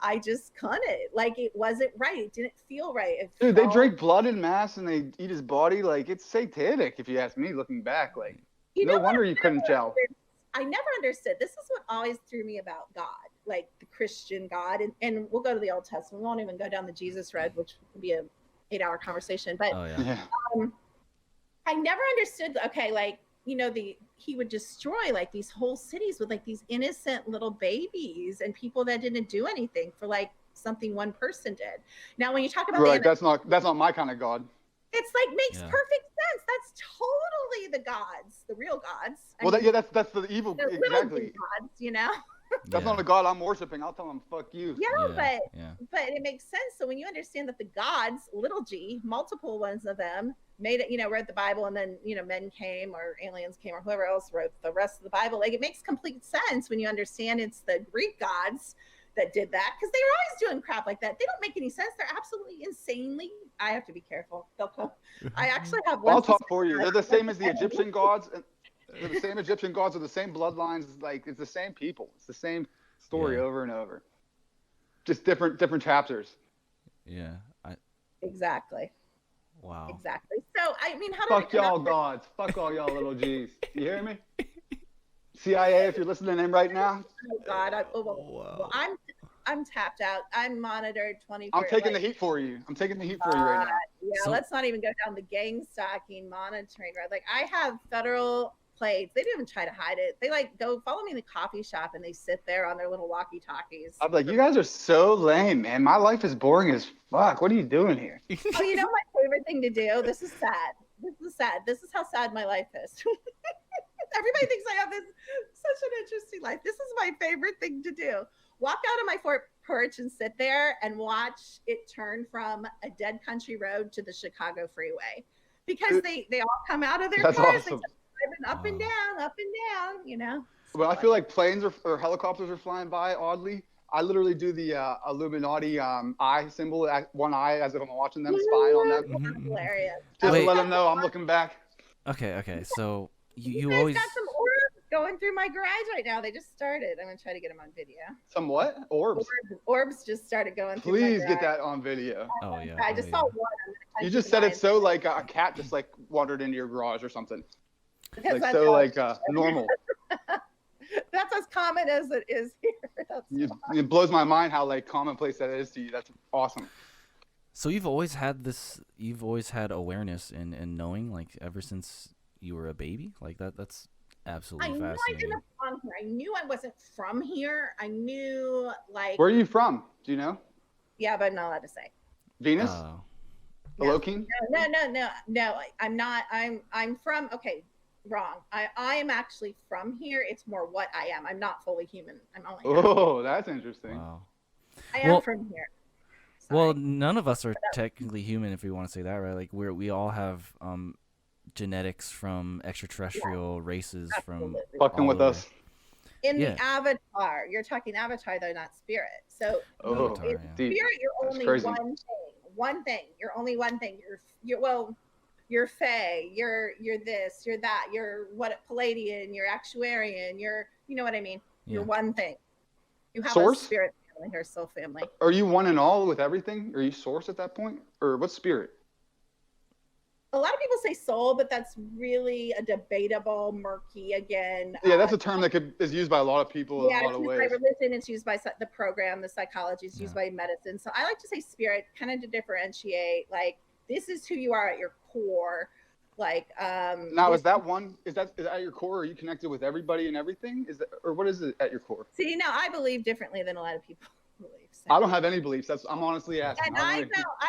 I just couldn't. Like it wasn't right. It didn't feel right. Dude, they drink blood in mass and they eat his body. Like it's satanic if you ask me looking back. Like no wonder you couldn't tell. I never understood. This is what always threw me about God, like the Christian God. And we'll go to the Old Testament. We won't even go down the Jesus road, which would be an 8-hour conversation. But I never understood, okay, like, you know, he would destroy like these whole cities with like these innocent little babies and people that didn't do anything for like something one person did. Now, when you talk about that's not my kind of God. It's like makes perfect sense. That's totally the gods, the real gods. That's the evil. Exactly. Gods, you know. That's not the God I'm worshiping. I'll tell them, fuck you. But it makes sense. So when you understand that the gods, little g, multiple ones of them, made it, you know, wrote the Bible, and then, you know, men came or aliens came or whoever else wrote the rest of the Bible. Like it makes complete sense when you understand it's the Greek gods that did that, because they were always doing crap like that. They don't make any sense. They're absolutely insanely. I have to be careful. They'll come. I actually have one. I'll talk for you. They're the same as the Egyptian gods. They're the same Egyptian gods with the same bloodlines. Like it's the same people. It's the same story over and over. Just different chapters. Yeah. Exactly. Wow. Exactly. So I mean, how fuck y'all gods. Fuck all y'all little G's. You hear me? CIA, if you're listening in right now. Oh God, well, I'm tapped out. I'm monitored 24. I'm taking the heat for you. I'm taking the heat for you right now. Yeah, let's not even go down the gang stalking monitoring road. Like I have federal plates. They didn't even try to hide it. They like go follow me in the coffee shop and they sit there on their little walkie-talkies. I'm like, you guys are so lame, man. My life is boring as fuck. What are you doing here? Oh, you know my favorite thing to do? This is sad. This is how sad my life is. Everybody thinks I have such an interesting life. This is my favorite thing to do. Walk out on my porch and sit there and watch it turn from a dead country road to the Chicago freeway. Because they all come out of their cars. Awesome. They driving up and down, you know. Well, I feel like planes or helicopters are flying by oddly. I literally do the Illuminati eye symbol, one eye, as if I'm watching them, spying on them. That's hilarious. Just to let them know I'm looking back. Okay. So you guys always got some orbs going through my garage right now. They just started. I'm gonna try to get them on video. Some what? Orbs? Orbs just started going through Please get that on video. Oh yeah. I just saw one. You just said it so like a cat just like wandered into your garage or something. Because like so like normal. That's as common as it is here. It blows my mind how like commonplace that is to you. That's awesome. So you've always had awareness and knowing, like ever since you were a baby? Like that's absolutely fascinating. I knew I didn't belong here. I knew I wasn't from here. I knew like. Where are you from? Do you know? Yeah, but I'm not allowed to say. Venus? Elohim? No. I'm not. I'm from. Okay, wrong. I am actually from here. It's more what I am. I'm not fully human. I'm only. Oh, that's interesting. Wow. I am from here. Sorry. Well, none of us are technically human, if we want to say that, right? Like we all have genetics from extraterrestrial races. Absolutely. From fucking with us. In the avatar, you're talking avatar though, not spirit. So spirit, you're only one thing. You're only one thing. You're Fae. You're this. You're that. You're Palladian. You're Actuarian. You know what I mean. Yeah. You're one thing. You have a spirit family or soul family. Are you one and all with everything? Are you source at that point, or what's spirit? A lot of people say soul, but that's really a debatable, murky again. Yeah, that's a term that is used by a lot of people in a lot of ways. It's used by religion, it's used by the program, the psychology, it's used by medicine. So I like to say spirit, kind of to differentiate. Like this is who you are at your core. Like, now is that at your core? Are you connected with everybody and everything? Is that, or what is it at your core? See, now I believe differently than a lot of people believe. So. I don't have any beliefs. I'm honestly asking. And I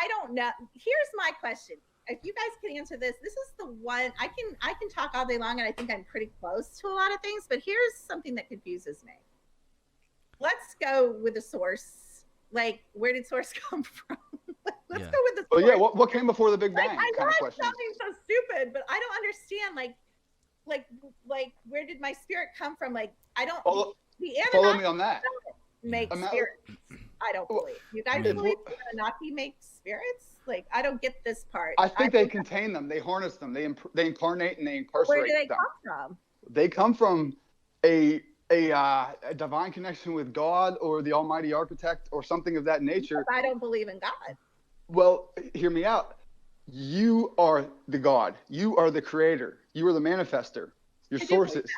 don't know. Here's my question. If you guys can answer this, this is the one I can talk all day long, and I think I'm pretty close to a lot of things. But here's something that confuses me. Let's go with the source. Like, where did source come from? Let's go with the source. Well, yeah. What came before the Big Bang? Like, I kind of know question. something so stupid, but I don't understand. Like, where did my spirit come from? Like, I don't. Follow me on that. Make spirits. I don't believe. You guys believe the Anunnaki make spirits? Like, I don't get this part. I think they contain them. They harness them. They incarnate and they incarcerate them. Where do they come from? They come from a divine connection with God or the Almighty Architect or something of that nature. Because I don't believe in God. Well, hear me out. You are the God. You are the creator. You are the manifester. Your sources.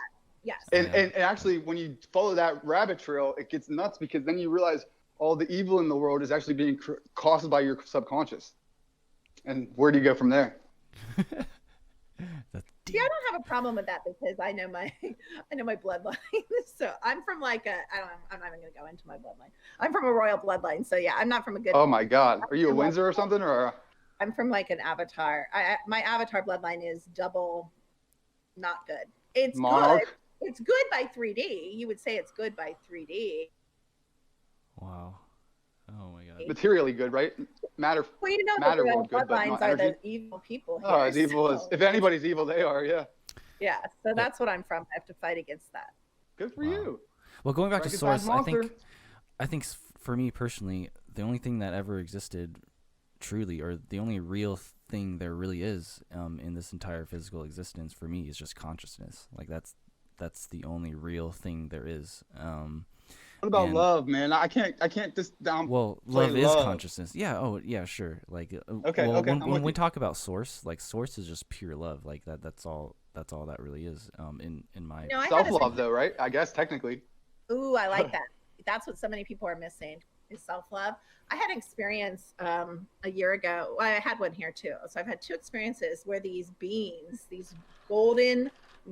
Yes. And actually, when you follow that rabbit trail, it gets nuts because then you realize all the evil in the world is actually being caused by your subconscious. And where do you go from there? See, I don't have a problem with that because I know my bloodline. So I'm from I'm not even going to go into my bloodline. I'm from a royal bloodline. So yeah, I'm not from a good. Oh my God. Are you a Windsor or something or? I'm from like an Avatar. My Avatar bloodline is double, not good. It's Monarch? Good. It's good by 3D. You would say it's good by 3D. Wow. Oh my God. Materially good, right? Matter. Well, you know, matter the royal good, bloodlines are the evil people here. Oh, as evil as if anybody's evil, they are. Yeah. Yeah. So that's what I'm from. I have to fight against that. Good for you. Well, going back to source, monster. I think for me personally, the only thing that ever existed truly, or the only real thing there really is in this entire physical existence for me is just consciousness. Like that's the only real thing there is. What about love, man? I can't just down. Well, love is consciousness. Yeah. Oh, yeah. Sure. Like, okay. When we talk about source, like source is just pure love. Like that's all that really is. In my self-love, though, right? I guess technically. Ooh, I like that. That's what so many people are missing is self-love. I had an experience a year ago. Well, I had one here too. So I've had two experiences where these beings, these golden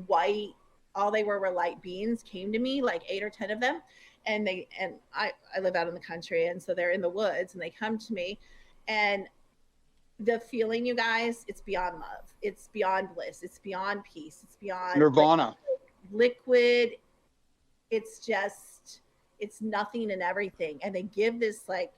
white, all they were light beings, came to me, like 8 or 10 of them. And I live out in the country, and so they're in the woods, and they come to me, and the feeling, you guys, it's beyond love, it's beyond bliss, it's beyond peace, it's beyond nirvana, liquid. It's nothing and everything, and they give this like.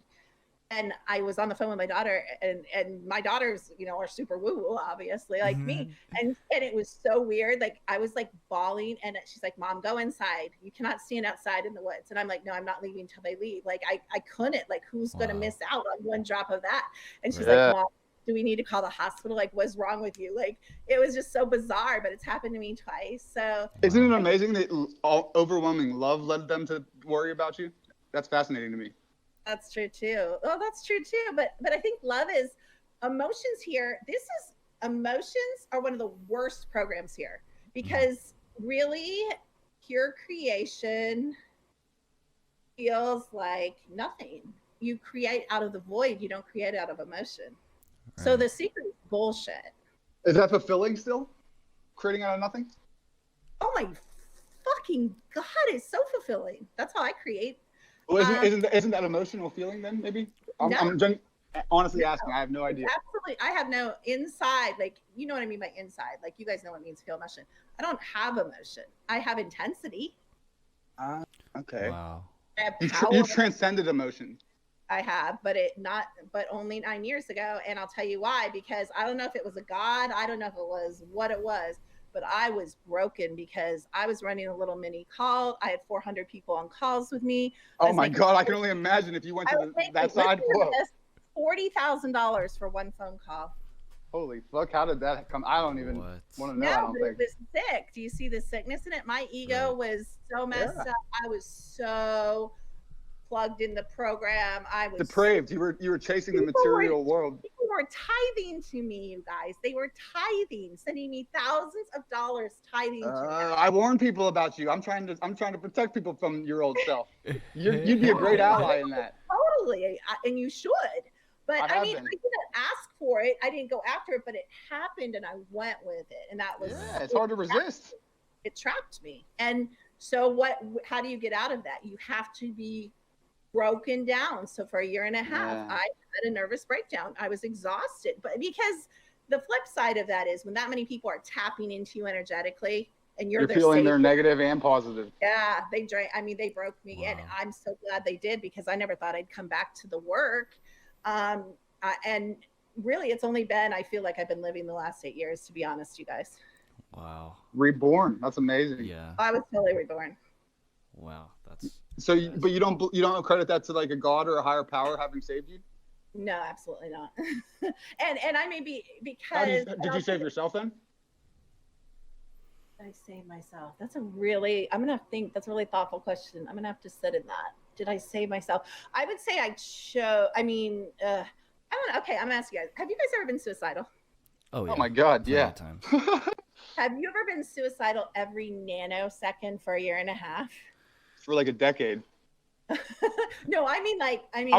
And I was on the phone with my daughter, and my daughters, are super woo-woo, obviously, like me. And it was so weird. Like, I was like bawling, and she's like, "Mom, go inside. You cannot stand outside in the woods." And I'm like, "No, I'm not leaving until they leave." Like, I couldn't. Like, who's going to miss out on one drop of that? And she's like, "Mom, do we need to call the hospital? Like, what's wrong with you?" Like, it was just so bizarre, but it's happened to me twice. So isn't it amazing that overwhelming love led them to worry about you? That's fascinating to me. That's true too. Oh, that's true too. But I think love is emotions here. Emotions are one of the worst programs here because really pure creation feels like nothing. You create out of the void. You don't create out of emotion. Right. So the secret is bullshit. Is that fulfilling still? Creating out of nothing? Oh my fucking God, it's so fulfilling. That's how I create. Well, isn't that emotional feeling then? Maybe I'm honestly asking. I have no idea. Absolutely, I have no inside. Like, you know what I mean by inside. Like, you guys know what it means to feel emotion. I don't have emotion. I have intensity. Okay. Wow. You've transcended emotion. I have, but only 9 years ago, and I'll tell you why. Because I don't know if it was a god. I don't know if it was what it was. But I was broken because I was running a little mini call. I had 400 people on calls with me. Oh my God, I can only imagine if you went to that side. $40,000 for one phone call. Holy fuck, how did that come? I don't even want to know. I don't think. It was sick. Do you see the sickness in it? My ego was so messed up. I was so plugged in the program. I was depraved. You were chasing the material world. People were tithing to me, you guys. They were tithing, sending me thousands of dollars tithing to me. I warn people about you. I'm trying to protect people from your old self. You'd be a great ally in that. Totally, and you should. But I mean, ask for it. I didn't go after it, but it happened and I went with it. And that was, it's hard to resist. It trapped me. And so how do you get out of that? You have to be broken down. So for a year and a half, I had a nervous breakdown. I was exhausted, but because the flip side of that is when that many people are tapping into you energetically and you're feeling their negative and positive. Yeah, they broke me. Wow. And I'm so glad they did, because I never thought I'd come back to the work. And really it's only been, I feel like I've been living the last 8 years, to be honest, you guys. Wow. Reborn. That's amazing. Yeah. I was totally reborn. Wow. That's so. But you don't credit that to like a god or a higher power having saved you? No, absolutely not. and I may be, because did you save yourself then? Did I save myself? That's a really thoughtful question. I'm gonna have to sit in that. Did I save myself? I would say I don't know. Okay, I'm gonna ask you guys. Have you guys ever been suicidal? Oh, yeah. Oh my God, yeah. Times. Have you ever been suicidal every nanosecond for a year and a half? For like a decade. No, I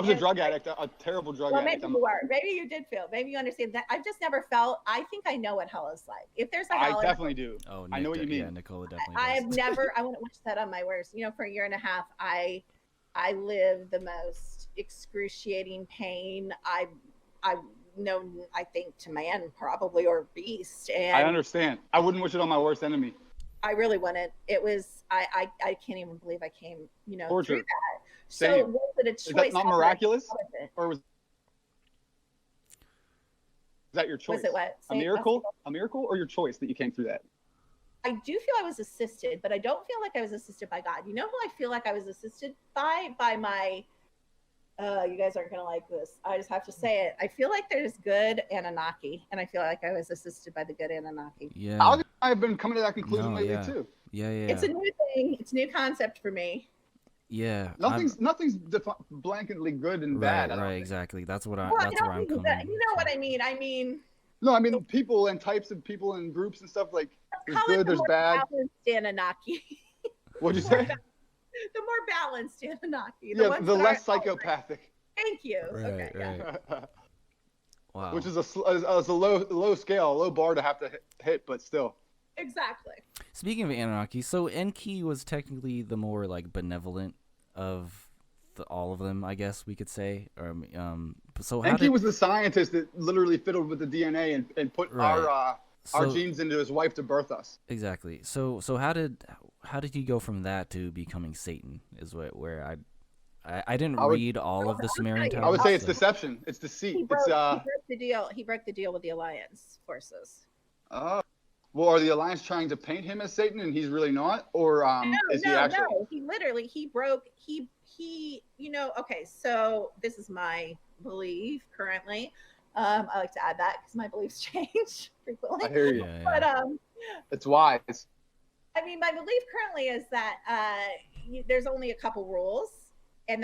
was a drug addict, a terrible drug addict. Maybe you were. Maybe you did feel. Maybe you understand that. I've just never felt. I think I know what hell is like. If there's a hell, I definitely do. Oh, I know what you mean. Yeah, Nicola definitely. I have never. I wouldn't wish that on my worst. For a year and a half, I lived the most excruciating pain. I think to man probably, or beast. And I understand. I wouldn't wish it on my worst enemy. I really wouldn't. It was. I can't even believe I came. Torture. Through that. Same. So was it a choice? Is that not miraculous? Or is that your choice? Was it what? A miracle? A miracle, or your choice that you came through that? I do feel I was assisted, but I don't feel like I was assisted by God. You know who I feel like I was assisted by? By my. You guys aren't gonna like this. I just have to say it. I feel like there's good Anunnaki, and I feel like I was assisted by the good Anunnaki. Yeah. I've been coming to that conclusion lately too. Yeah. It's a new thing. It's a new concept for me. Yeah. Nothing's blanketly good and bad. Right. Exactly. That's what I'm Well, that's where I'm coming. You know what I mean? No, I mean people and types of people and groups and stuff, like there's good, there's bad. Balanced Anunnaki. What'd you say? The more balanced Anunnaki. The less psychopathic. Thank you. Right, okay. Right. Yeah. Wow. Which is a low scale, a low bar to have to hit, but still. Exactly. Speaking of Anunnaki, so Enki was technically the more like benevolent of all of them, I guess we could say. So Enki was the scientist that literally fiddled with the DNA and put our genes into his wife to birth us. Exactly. So how did you go from that to becoming Satan? Is where I didn't read all of the Sumerian tablets. I would say it's deception. It's deceit. He broke the deal. He broke the deal with the Alliance forces. Oh. Well, are the Alliance trying to paint him as Satan and he's really not? Or is he actually? No, he broke, okay, so this is my belief currently. I like to add that because my beliefs change frequently. I hear you. Yeah. But it's wise. I mean, my belief currently is that there's only a couple rules, and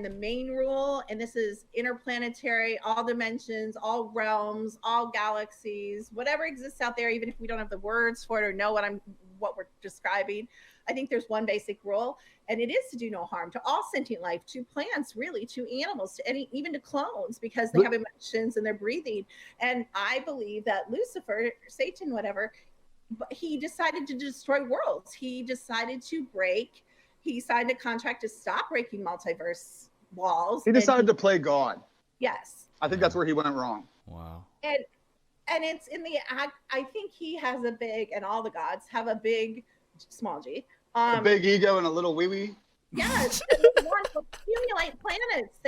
the main rule, and this is interplanetary, all dimensions, all realms, all galaxies, whatever exists out there, even if we don't have the words for it or know what we're describing. I think there's one basic rule, and it is to do no harm to all sentient life, to plants, really, to animals, to even to clones, because they have emotions and they're breathing. And I believe that Lucifer, Satan, whatever, he decided to destroy worlds. He signed a contract to stop breaking multiverse walls. He decided to play God. Yes. I think that's where he went wrong. Wow. And it's in the act. I think he has and all the gods have a big, small g. A big ego and a little wee wee. Yes. They want to accumulate planets.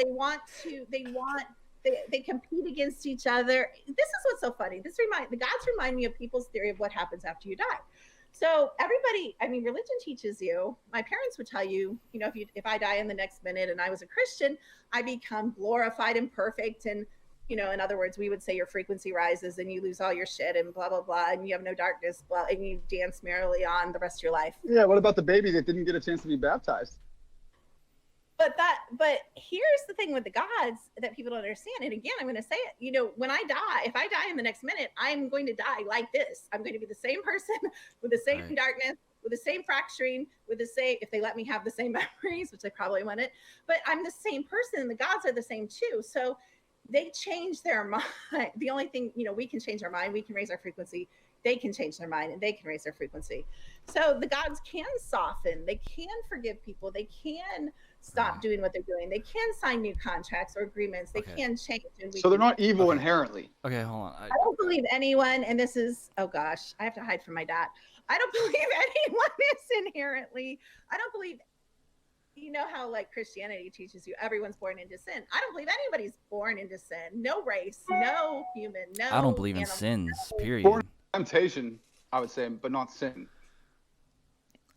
They compete against each other. This is what's so funny. The gods remind me of people's theory of what happens after you die. So religion teaches you, my parents would tell you, if I die in the next minute and I was a Christian, I become glorified and perfect. And, in other words, we would say your frequency rises and you lose all your shit and blah, blah, blah. And you have no darkness, blah, and you dance merrily on the rest of your life. Yeah. What about the baby that didn't get a chance to be baptized? But here's the thing with the gods that people don't understand. And again, I'm going to say it, when I die, if I die in the next minute, I'm going to die like this. I'm going to be the same person with the same darkness, with the same fracturing, with the same, if they let me have the same memories, which I probably wouldn't, but I'm the same person and the gods are the same too. So they change their mind. The only thing, we can change our mind, we can raise our frequency. They can change their mind and they can raise their frequency. So the gods can soften, they can forgive people, they can stop doing what they're doing, they can sign new contracts or agreements, they can change. And so they're not evil inherently. Okay, hold on. I don't believe anyone, and this is, oh gosh, I have to hide from my dad. I don't believe anyone is inherently, I don't believe, how like Christianity teaches you everyone's born into sin. I don't believe anybody's born into sin. No race, no human, no. I don't believe in animal, sins, period. Born temptation, I would say, but not sin.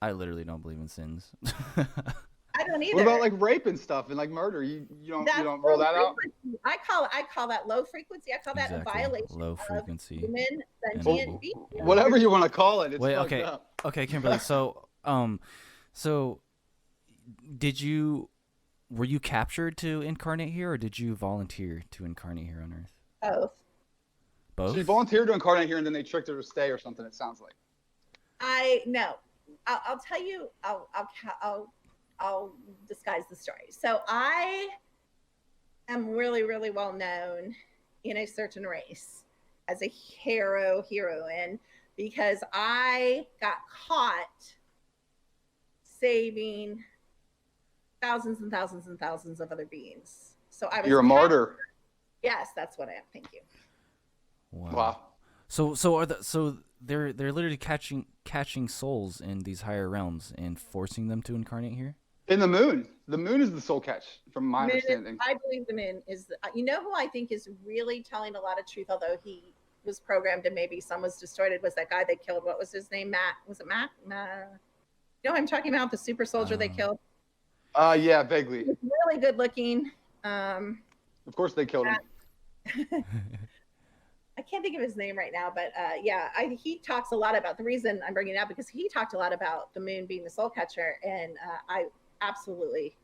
I literally don't believe in sins. I don't either. What about like rape and stuff and like murder? You don't roll that out? I call that low frequency. I call that a violation low frequency. Of human sentient being. Whatever you want to call it. It's Wait, fucked okay. up. Okay, Kimberly. So were you captured to incarnate here, or did you volunteer to incarnate here on Earth? Both. Both? She volunteered to incarnate here, and then they tricked her to stay or something. It sounds like. No. I'll tell you. I'll disguise the story. So I am really, really well known in a certain race as a heroine, because I got caught saving thousands and thousands and thousands of other beings. So I was. You're a martyr. Yes, that's what I am. Thank you. Wow. So they're literally catching souls in these higher realms and forcing them to incarnate here? In the moon. The moon is the soul catch, from my understanding. I believe the moon is who I think is really telling a lot of truth, although he was programmed and maybe some was distorted, was that guy they killed. What was his name? Matt. Was it Matt? I'm talking about the super soldier they killed. Yeah, vaguely. He was really good looking. Of course they killed him. I can't think of his name right now, but he talks a lot about, the reason I'm bringing it up, because he talked a lot about the moon being the soul catcher, and I absolutely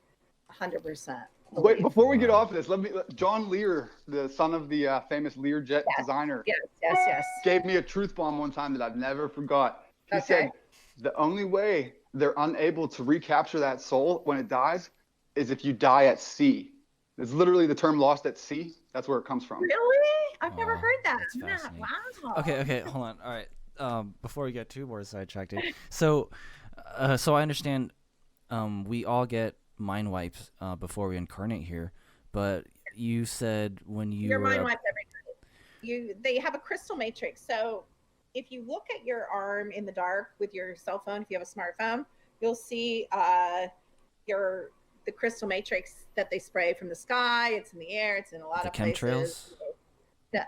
100%. Wait, before we get off of this, John Lear, the son of the famous Learjet designer, yes, gave me a truth bomb one time that I've never forgot. He said the only way they're unable to recapture that soul when it dies is if you die at sea. It's literally the term "lost at sea." That's where it comes from. Really? I've never heard that. Wow. Okay, hold on. All right. Before we get too more sidetracked, so I understand we all get mind wipes before we incarnate here, but you said when you're mind wiped every night. They have a crystal matrix. So if you look at your arm in the dark with your cell phone, if you have a smartphone, you'll see the crystal matrix that they spray from the sky. It's in the air. It's in a lot of places. The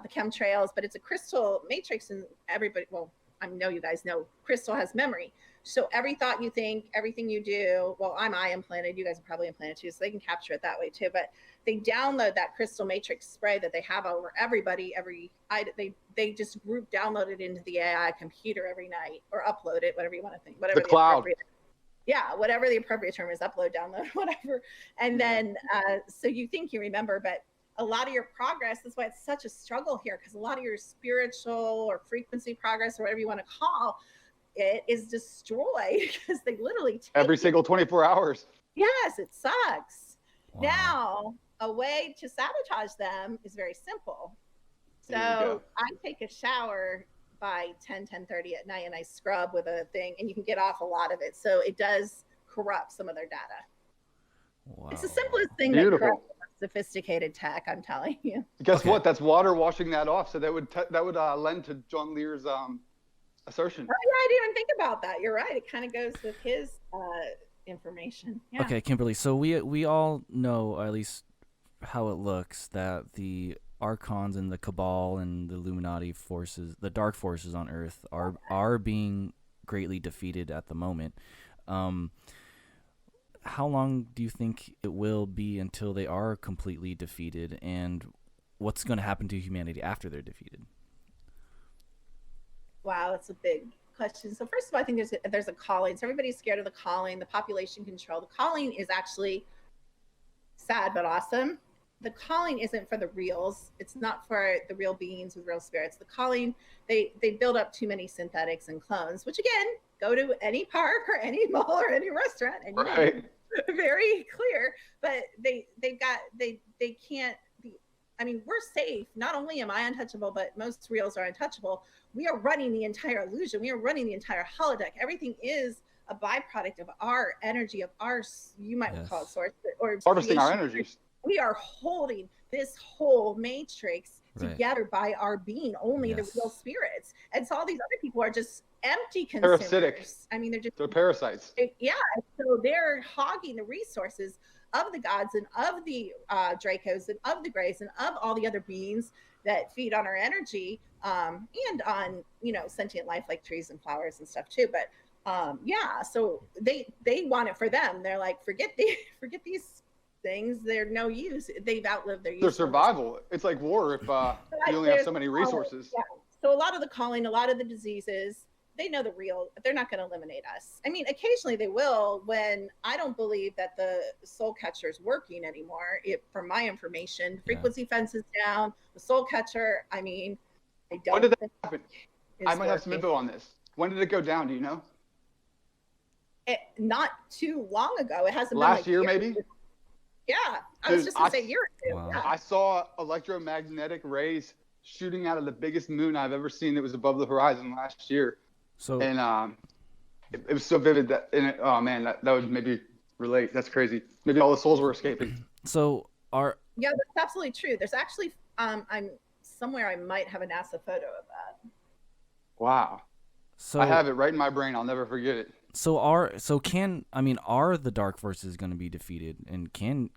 chemtrails, but it's a crystal matrix, and everybody, well, I know you guys know crystal has memory. So every thought you think, everything you do, well, I implanted, you guys are probably implanted too, so they can capture it that way too. But they download that crystal matrix spray that they have over everybody, they just group download it into the AI computer every night, or upload it, whatever you want to think, whatever the cloud. Whatever the appropriate term is, upload, download, whatever. And then, so you think you remember, but a lot of your progress, that's why it's such a struggle here, because a lot of your spiritual or frequency progress, or whatever you want to call it, is destroyed, because they literally take every single 24 hours. Yes, it sucks. Wow. Now, a way to sabotage them is very simple. So I take a shower by 10:30 at night, and I scrub with a thing, and you can get off a lot of it. So it does corrupt some of their data. Wow. It's the simplest thing that corrupts sophisticated tech, I'm telling you. Guess what? That's water washing that off. So that would lend to John Lear's assertion. Oh yeah, I didn't even think about that. You're right. It kind of goes with his information. Yeah. Okay, Kimberly. So we all know, at least how it looks, that the Archons and the Cabal and the Illuminati forces, the dark forces on Earth, are being greatly defeated at the moment. How long do you think it will be until they are completely defeated, and what's going to happen to humanity after they're defeated? Wow, that's a big question. So first of all, I think there's a calling. So everybody's scared of the calling, the population control. The calling is actually sad but awesome. The calling isn't for the reals. It's not for the real beings with real spirits. The calling, they build up too many synthetics and clones, which again, go to any park or any mall or any restaurant, and very clear. But they can't. I mean, we're safe. Not only am I untouchable, but most reals are untouchable. We are running the entire illusion. We are running the entire holodeck. Everything is a byproduct of our energy, of our, you might call it source, or harvesting our creation. energies. We are holding this whole matrix together by our being, only the real spirits. And so all these other people are just empty consumers. Parasitic. I mean, they're parasites. Yeah. So they're hogging the resources of the gods and of the Dracos and of the Greys and of all the other beings that feed on our energy, and on, you know, sentient life like trees and flowers and stuff too. But yeah, so they want it for them. They're like, forget these things. They're no use. They've outlived their use. Their survival. It's like war if you only have so many resources. Yeah. So a lot of the calling, a lot of the diseases, they know the real. They're not going to eliminate us. I mean, occasionally they will when I don't believe that the soul catcher is working anymore. From my information, frequency fences down, the soul catcher. I mean, I don't. When did that happen? I might have some info on this. When did it go down? Do you know? Not too long ago. It hasn't been last year, maybe. Yeah, I was just gonna say a year or two. Wow. Yeah. I saw electromagnetic rays shooting out of the biggest moon I've ever seen that was above the horizon last year. So and it was so vivid that, oh man, that would maybe relate. That's crazy. Maybe all the souls were escaping. So yeah, that's absolutely true. There's actually I'm somewhere I might have a NASA photo of that. Wow. So I have it right in my brain. I'll never forget it. So are the dark forces going to be defeated, and can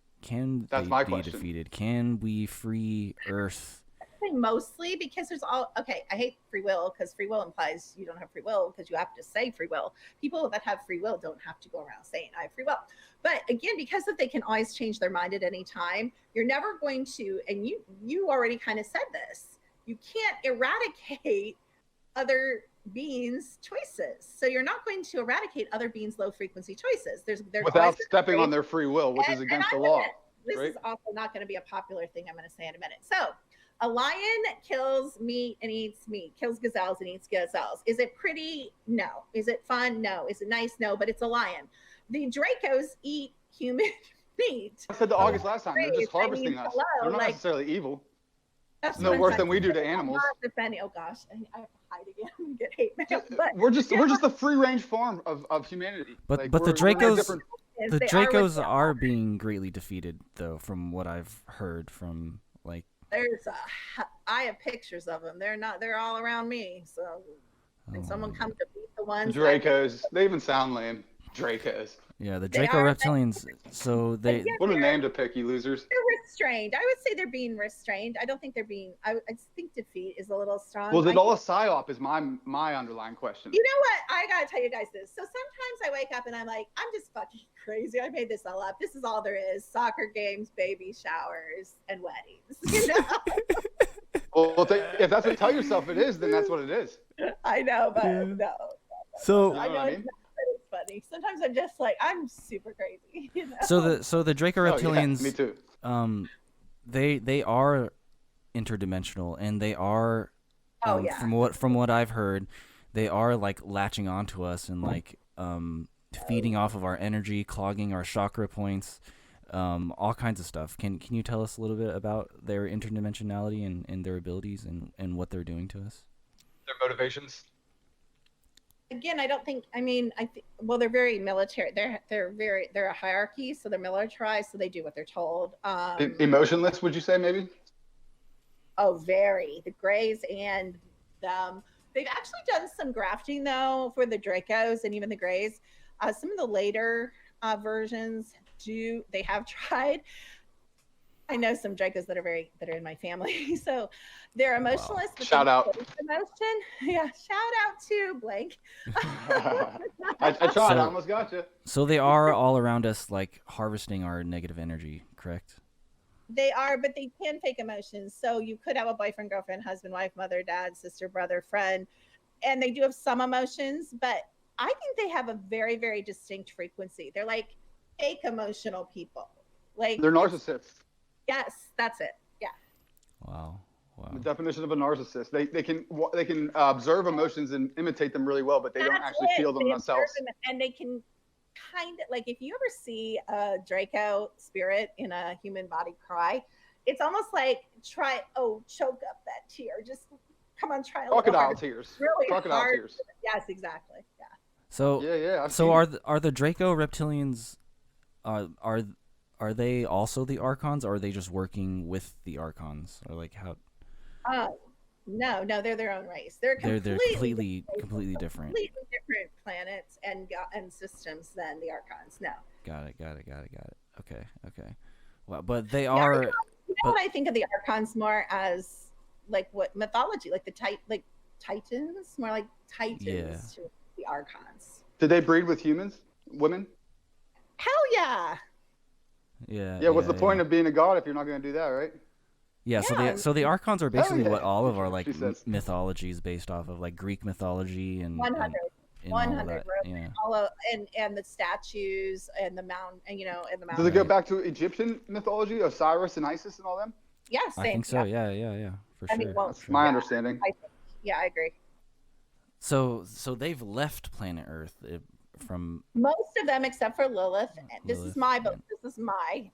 That's they my be question. defeated? Can we free Earth? I think mostly because there's all okay. I hate free will because free will implies you don't have free will because you have to say free will. People that have free will don't have to go around saying I have free will. But again, because they can always change their mind at any time, you're never going to. And you already kind of said this. You can't eradicate other beings' choices. So you're not going to eradicate other beings' low frequency choices. They're without stepping on their free will, which is against the law. This right? is also not going to be a popular thing I'm going to say in a minute. So a lion kills meat and eats meat, kills gazelles and eats gazelles. Is it pretty? No. Is it fun? No. Is it nice? No, but it's a lion. The Dracos eat human meat. I said to August last time, they're just harvesting us. They're not necessarily evil. That's no worse than we do to animals. Oh gosh, I have to hide again and get hate mail. But we're just the free range form of humanity. But the Dracos are being greatly defeated, though, from what I've heard from like. I have pictures of them. They're all around me. So when someone comes to beat the ones Dracos, they even sound lame. Dracos. Yeah, the Draco Reptilians. So they. What a name to pick, you losers. They're restrained. I would say they're being restrained. I don't think they're being. I think defeat is a little strong. Well, all a psyop is my underlying question. You know what? I gotta tell you guys this. So sometimes I wake up and I'm like, I'm just fucking crazy. I made this all up. This is all there is: soccer games, baby showers, and weddings. You know. Well, if that's what tell yourself it is, then that's what it is. I know, but no. So I know it's funny. Sometimes I'm just like, I'm super crazy. You know? So the Draco Reptilians. Me too. They are interdimensional, and they are. From what I've heard, they are like latching onto us and like feeding off of our energy, clogging our chakra points. All kinds of stuff. Can you tell us a little bit about their interdimensionality and their abilities and what they're doing to us? Their motivations. Again, I don't think. I mean, well, they're very military. They're a hierarchy, so they're militarized, so they do what they're told. Emotionless, would you say maybe? Oh, very. The Greys and them. They've actually done some grafting though for the Dracos and even the Greys. Some of the later versions they have tried. I know some Dracos that are in my family, so they're emotionless. Wow. Shout out. Emotion. Yeah, shout out to blank. I tried. I almost got you. So they are all around us, like harvesting our negative energy, correct? They are, but they can fake emotions. So you could have a boyfriend, girlfriend, husband, wife, mother, dad, sister, brother, friend, and they do have some emotions, but I think they have a very, very distinct frequency. They're like fake emotional people. Like they're narcissists. Yes, that's it. Yeah. Wow. The definition of a narcissist. They can observe emotions and imitate them really well, but they don't actually feel them themselves. And they can kind of like if you ever see a Draco spirit in a human body cry, it's almost like choke up that tear. Just come on, try a little Crocodile hard. tears. Really Crocodile hard. tears. Yes, exactly. Yeah. So Yeah. I've so seen are the Draco Reptilians are they also the Archons, or are they just working with the Archons, or like how? No, they're their own race. They're completely different. completely different planets and systems than the Archons. No. Got it. Okay. Well, but they The are. Archons, you know what I think of the Archons more as like what mythology, like Titans, more like Titans to the Archons. Did they breed with humans, women? Hell yeah. Yeah. What's the point of being a god if you're not going to do that, right? Yeah, Yeah. so the Archons are basically what all of our like She says. mythology is based off of, like Greek mythology and 100. and all of 100 that. Roman, Yeah. all of, and the statues and the mountain, and and the mountain. Does it go back to Egyptian mythology, Osiris and Isis and all them? Yeah, same. I think so. Yeah, for sure. I mean, well, That's my understanding. I agree. So they've left planet Earth from Most of them, except for Lilith. This is my yeah. this is my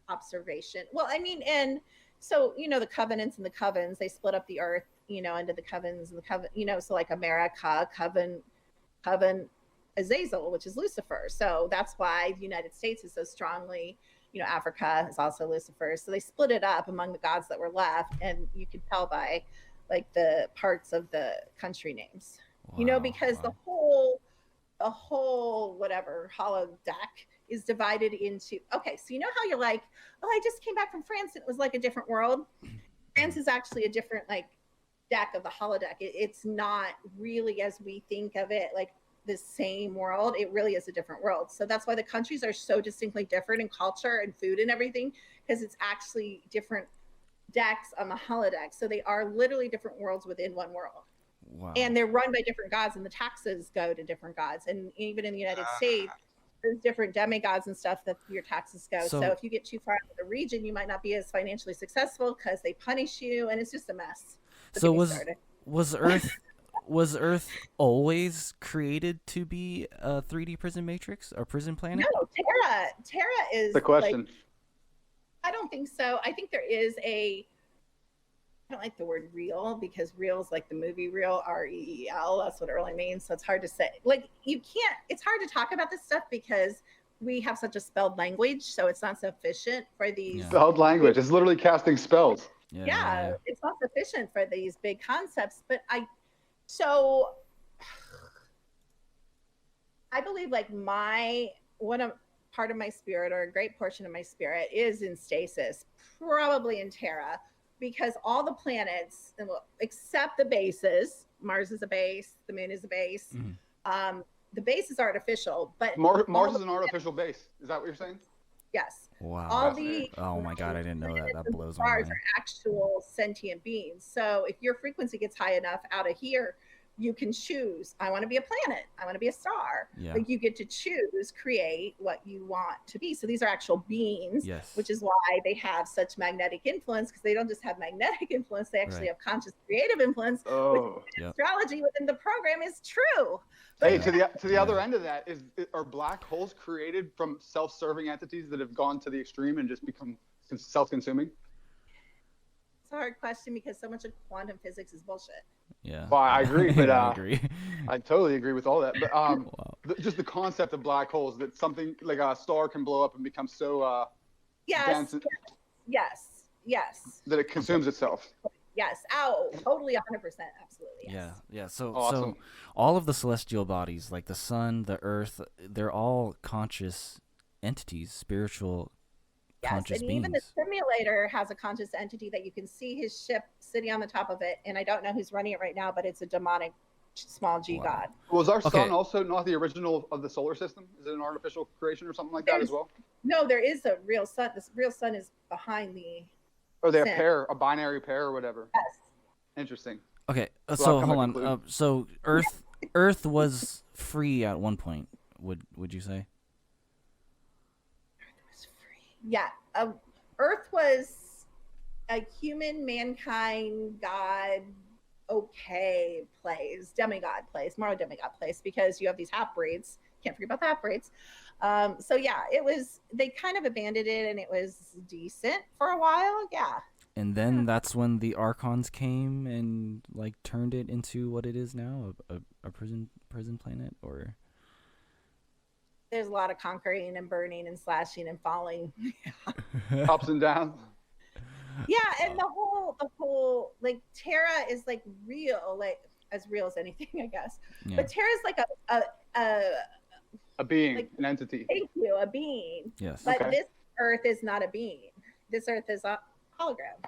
observation. Well, I mean, and so the covenants and the covens, they split up the earth, into the covens and the coven, so like America, coven Azazel, which is Lucifer. So that's why the United States is so strongly, Africa is also Lucifer. So they split it up among the gods that were left, and you could tell by like the parts of the country names, because the whole whatever holodeck is divided into, okay, so how you're like, oh, I just came back from France and it was like a different world. France is actually a different like deck of the holodeck. It's not really as we think of it, like the same world. It really is a different world. So that's why the countries are so distinctly different in culture and food and everything, because it's actually different decks on the holodeck. So they are literally different worlds within one world. Wow. And they're run by different gods, and the taxes go to different gods. And even in the United States, there's different demigods and stuff that your taxes go. So if you get too far out of the region, you might not be as financially successful because they punish you, and it's just a mess. So was Earth always created to be a 3D prison matrix or prison planet? No, Terra is the question. Like, I don't think so. I think there is I don't like the word real, because real is like the movie Real, REEL. That's what it really means. So it's hard to say. Like it's hard to talk about this stuff because we have such a spelled language. So it's not sufficient for these. Spelled language. It's literally casting spells. Yeah. It's not sufficient for these big concepts. But I believe like part of my spirit, or a great portion of my spirit, is in stasis, probably in Terra. Because all the planets, except the bases, Mars is a base, the moon is a base. Mm-hmm. The base is artificial, but Mars is an artificial base. Is that what you're saying? Yes. Wow. Oh my God, I didn't know that. That blows my mind. Stars are actual sentient beings. So if your frequency gets high enough out of here, you can choose. I want to be a planet. I want to be a star. Yeah. Like you get to choose, create what you want to be. So these are actual beings, which is why they have such magnetic influence, because they don't just have magnetic influence. They actually have conscious creative influence. Which astrology within the program is true. Hey, to the other end of that, are black holes created from self-serving entities that have gone to the extreme and just become self-consuming? It's a hard question because so much of quantum physics is bullshit. Yeah. Well, I agree, but I agree. I totally agree with all that. But just the concept of black holes, that something like a star can blow up and become so dense that it consumes itself. Yes. Oh, totally 100%. Absolutely. Yes. Yeah. So awesome. So all of the celestial bodies, like the sun, the earth, they're all conscious entities, spiritual conscious and beings. even the simulator has a conscious entity that you can see his ship sitting on the top of it. And I don't know who's running it right now, but it's a demonic small g god. Was our sun also not the original of the solar system? Is it an artificial creation or something like that as well? No, there is a real sun. This real sun is behind the. Or they a binary pair or whatever. Yes. Interesting. Okay, so hold on. So Earth was free at one point. Would you say? Yeah, Earth was a human, mankind, God, demigod place, more a demigod place, because you have these half breeds. Can't forget about the half breeds. So yeah, they kind of abandoned it, and it was decent for a while. Yeah. And then that's when the Archons came and like turned it into what it is now, a prison planet, or There's a lot of conquering and burning and slashing and falling. Ups and downs. Yeah, and the whole like Terra is like real, like as real as anything, I guess. Yeah. But Terra's like A being, like, an entity. thank you, a being. Yes. But Okay. this Earth is not a being. This Earth is a hologram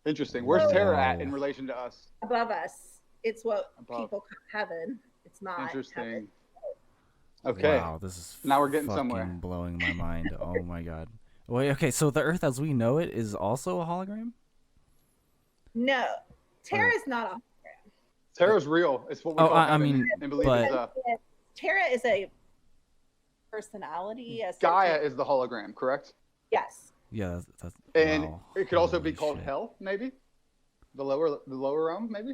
Interesting. Where's Whoa. Terra at in relation to us? above us. It's what Above. people call heaven. It's not Interesting. heaven. Okay. Wow, this is Now we're getting fucking somewhere. blowing my mind. Oh my god. Wait, okay, so the Earth as we know it is also a hologram? No, Terra is not a hologram. Terra's real. It's what we Oh, call I heaven mean, and believe but- it's Terra is a personality. A Gaia sentient- is the hologram, correct? Yes. Yeah, that's And wow. it could also be Holy called shit. hell, maybe. The lower realm, maybe.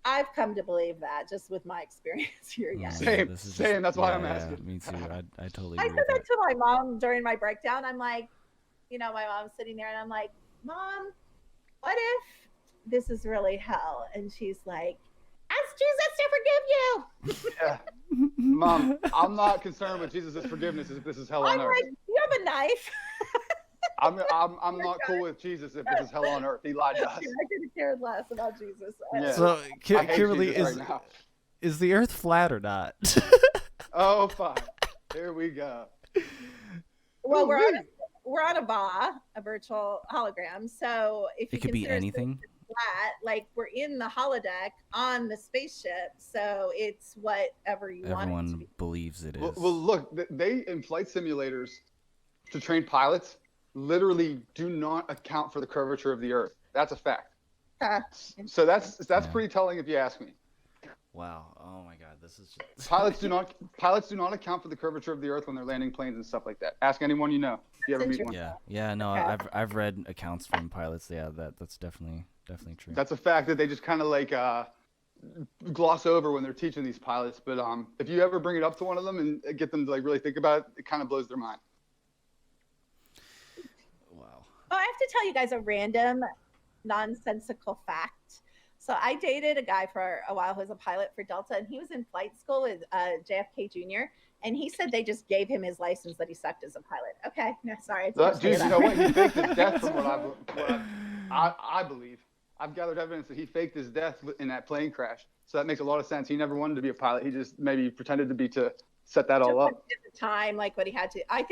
I've come to believe that just with my experience here. Oh, Yes. yeah, Same, this is same, that's why yeah, I'm yeah, asking. Me too. I totally I agree said with that to my mom during my breakdown. I'm like, my mom's sitting there and I'm like, Mom, what if this is really hell? And she's like, ask Jesus to forgive you. Yeah. Mom, I'm not concerned with Jesus' forgiveness if this is hell on I'm earth. like, you have a knife. I'm not cool with Jesus if this is hell on earth. He lied to us. I could have cared less about Jesus. Yeah. So, I hate Kimberly, Jesus right now. is the Earth flat or not? Oh, fuck. Here we go. Well, we're Ooh-wee. on a VA, a virtual hologram. So if It you could be consider anything. flat, like we're in the holodeck on the spaceship, so it's whatever you want it to Everyone be. believes it is. Well, look, they in flight simulators to train pilots literally do not account for the curvature of the Earth. That's a fact. Huh. So that's Yeah. pretty telling if you ask me. Wow. Oh my God. This is just... Pilots do not account for the curvature of the Earth when they're landing planes and stuff like that. Ask anyone you know. If you ever meet one. Yeah. Yeah. No, Okay. I've read accounts from pilots. Yeah, that's definitely true. That's a fact that they just kind of like gloss over when they're teaching these pilots. But if you ever bring it up to one of them and get them to like really think about it, it kind of blows their mind. Wow. Oh, I have to tell you guys a random nonsensical fact. So I dated a guy for a while who was a pilot for Delta, and he was in flight school with JFK Jr., and he said they just gave him his license that he sucked as a pilot. Okay, no, sorry. Dude, you know what? He faked his death from what I believe. I've gathered evidence that he faked his death in that plane crash. So that makes a lot of sense. He never wanted to be a pilot. He just maybe pretended to be to set that all up. At the time, like what he had to. I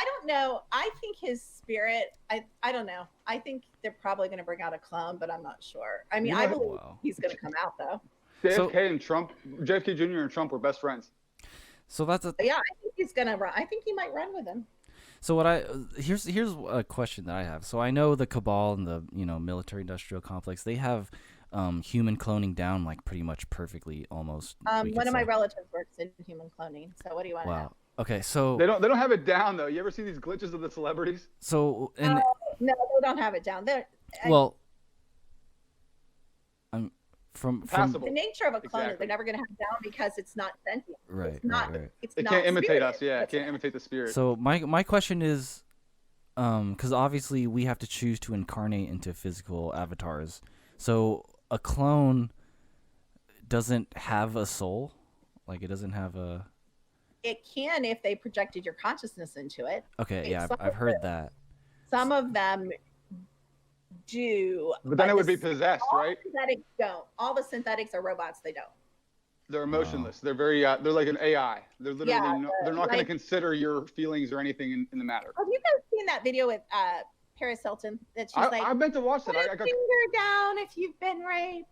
don't know. I think his spirit, I don't know. I think they're probably going to bring out a clone, but I'm not sure. I mean, You I know- believe Wow. he's going to come out, though. JFK Jr. and Trump were best friends. So that's a But yeah, I think he's going to run. I think he might run with him. So here's a question that I have. So I know the Cabal and the military industrial complex, they have human cloning down like pretty much perfectly almost. we One could of my say. relatives works in human cloning. So what do you want to know? Wow. Okay, so They don't have it down though. You ever see these glitches of the celebrities? so and No, they don't have it down. well, I'm from Passable. The nature of a clone is Exactly. they're never going to have it down because it's not sentient. right, It's not. right. It's It not can't imitate spirit. us. Yeah, it That's can't imitate the spirit. So my question is, because obviously we have to choose to incarnate into physical avatars. So a clone doesn't have a soul, like it doesn't have a. It can if they projected your consciousness into it. Okay, yeah, Some I've of heard them- that. Some of them do. But then it would be the- possessed, all right? synthetics don't. All the synthetics are robots. They don't. They're emotionless. They're very. They're like an AI. They're literally. Yeah, They're not going to like- consider your feelings or anything in the matter. Have you guys seen that video with Paris Hilton? That she's like, I meant to watch put that. a I got finger down if you've been raped.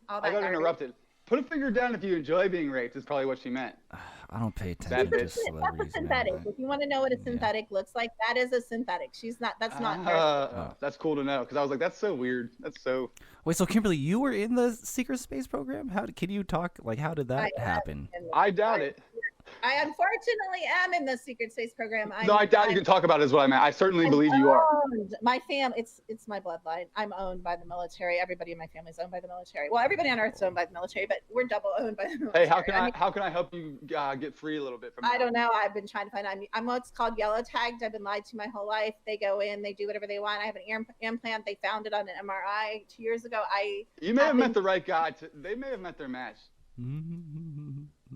All that. I got garbage. interrupted. Put a finger down if you enjoy being raped. Is probably what she meant. I don't pay That attention to bitch. That's a celebrities, synthetic. man. If you want to know what a Yeah. synthetic looks like, that is a synthetic. She's not. That's not. Paris Oh. That's cool to know because I was like, that's so weird. That's so. Wait, so Kimberly, you were in the secret space program? Can you talk? Like, how did that I- happen? Hilton. I doubt it. I unfortunately am in the secret space program. No, I doubt you can talk about it is what I meant. I certainly believe you are. My it's my bloodline. I'm owned by the military. Everybody in my family is owned by the military. Well, everybody on Earth is owned by the military, but we're double owned by the military. Hey, how can I help you get free a little bit from that? I don't know. I've been trying to find. I'm what's called yellow tagged. I've been lied to my whole life. They go in, they do whatever they want. I have an ear implant. They found it on an MRI 2 years ago. You may have met the right guy. They may have met their match.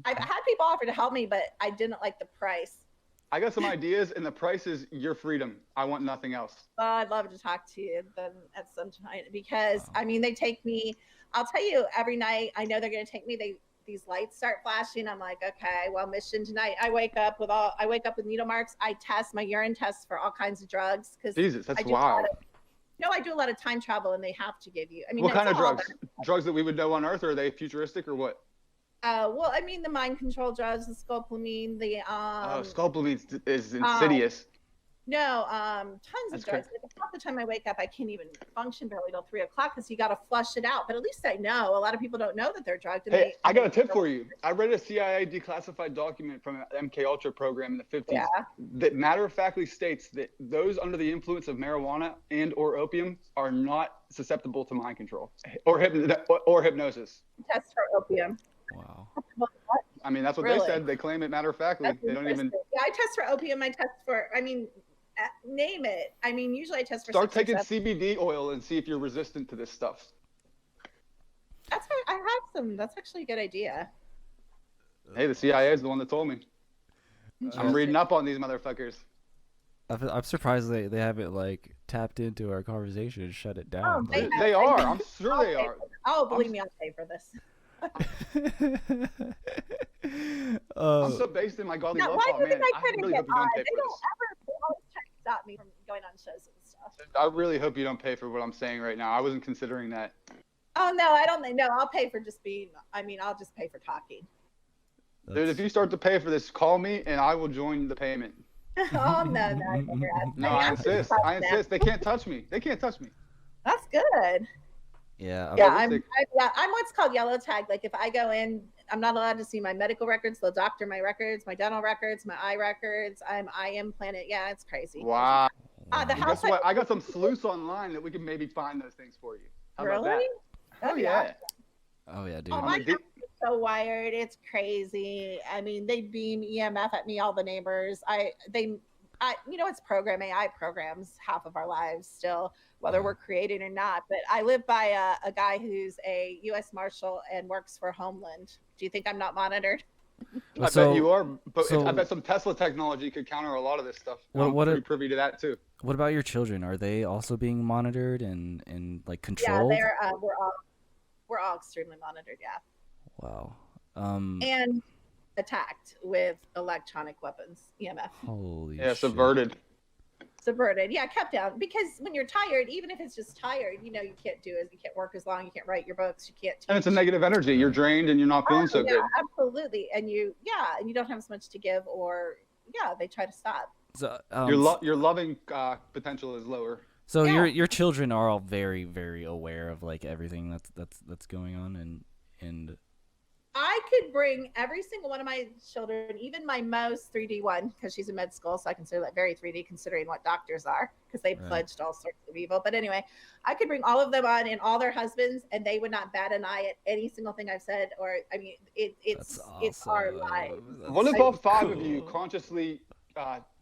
I've had people offer to help me, but I didn't like the price. I got some ideas, and the price is your freedom. I want nothing else. I'd love to talk to you then at some time because I mean they take me. I'll tell you every night. I know they're going to take me. These lights start flashing. I'm like, okay, well, mission tonight. I wake up with needle marks. I test my urine tests for all kinds of drugs because Jesus, that's wild. I do a lot of time travel, and they have to give you. I mean, what kind of drugs? Drugs that we would know on Earth, or are they futuristic, or what? Well, I mean, the mind control drugs, the scopolamine, the scopolamine is insidious. No, tons of drugs. Like, half the time I wake up, I can't even function barely till 3 o'clock because you got to flush it out. But at least I know. A lot of people don't know that they're drugged. And hey, I got a tip for you. I read a CIA declassified document from an MK Ultra program in the 50s that matter-of-factly states that those under the influence of marijuana and or opium are not susceptible to mind control or hypnosis. Test for opium. Wow. I mean, that's what they said. They claim it matter-of-factly. They don't even. Yeah, I test for opium. I test for. I mean. Name it. I mean, usually I test for. Start taking CBD oil and see if you're resistant to this stuff. I have some. That's actually a good idea. Hey, the CIA is the one that told me. I'm reading up on these motherfuckers. I'm surprised they haven't like tapped into our conversation and shut it down. Oh, they are. I'm sure they are. Oh, believe me, I'll pay for this. I'm so based in my godly love. Why do you think I really couldn't get on? They don't always try to stop me from going on shows and stuff. I really hope you don't pay for what I'm saying right now. I wasn't considering that. Oh no, I don't think. No, I'll pay for just being. I mean, I'll just pay for talking. Dude, if you start to pay for this, call me and I will join the payment. Oh no. No, I insist. I insist. They can't touch me. They can't touch me. That's good. Yeah. I'm what's called yellow tag. Like if I go in, I'm not allowed to see my medical records. They'll doctor my records, my dental records, my eye records. I'm implanted. Yeah, it's crazy. Wow. The house. Guess what? I got some sleuths online that we can maybe find those things for you. How about really? that? Oh yeah. Oh yeah, dude. Oh, my house is so wired. It's crazy. I mean, they beam EMF at me. All the neighbors. It's programming. AI programs half of our lives still, whether we're creating or not. But I live by a guy who's a U.S. Marshal and works for Homeland. Do you think I'm not monitored? I bet you are, but I bet some Tesla technology could counter a lot of this stuff. I'm pretty privy to that too. What about your children? Are they also being monitored and like controlled? Yeah, we're all extremely monitored. Yeah. Wow. And attacked with electronic weapons, EMF. Holy shit. Subverted, yeah, kept down. Because when you're tired, even if it's just tired, you can't work as long, you can't write your books, you can't teach. And it's a negative energy. You're drained and you're not feeling so good. Absolutely. And you don't have as much to give, or they try to stop. So, your loving potential is lower. So your children are all very, very aware of like everything that's going on, and I could bring every single one of my children, even my most 3D one, because she's in med school, so I consider that very 3D considering what doctors are, because they pledged all sorts of evil. But anyway, I could bring all of them on and all their husbands, and they would not bat an eye at any single thing I've said. Or I mean, it's our lives. What if all five of you consciously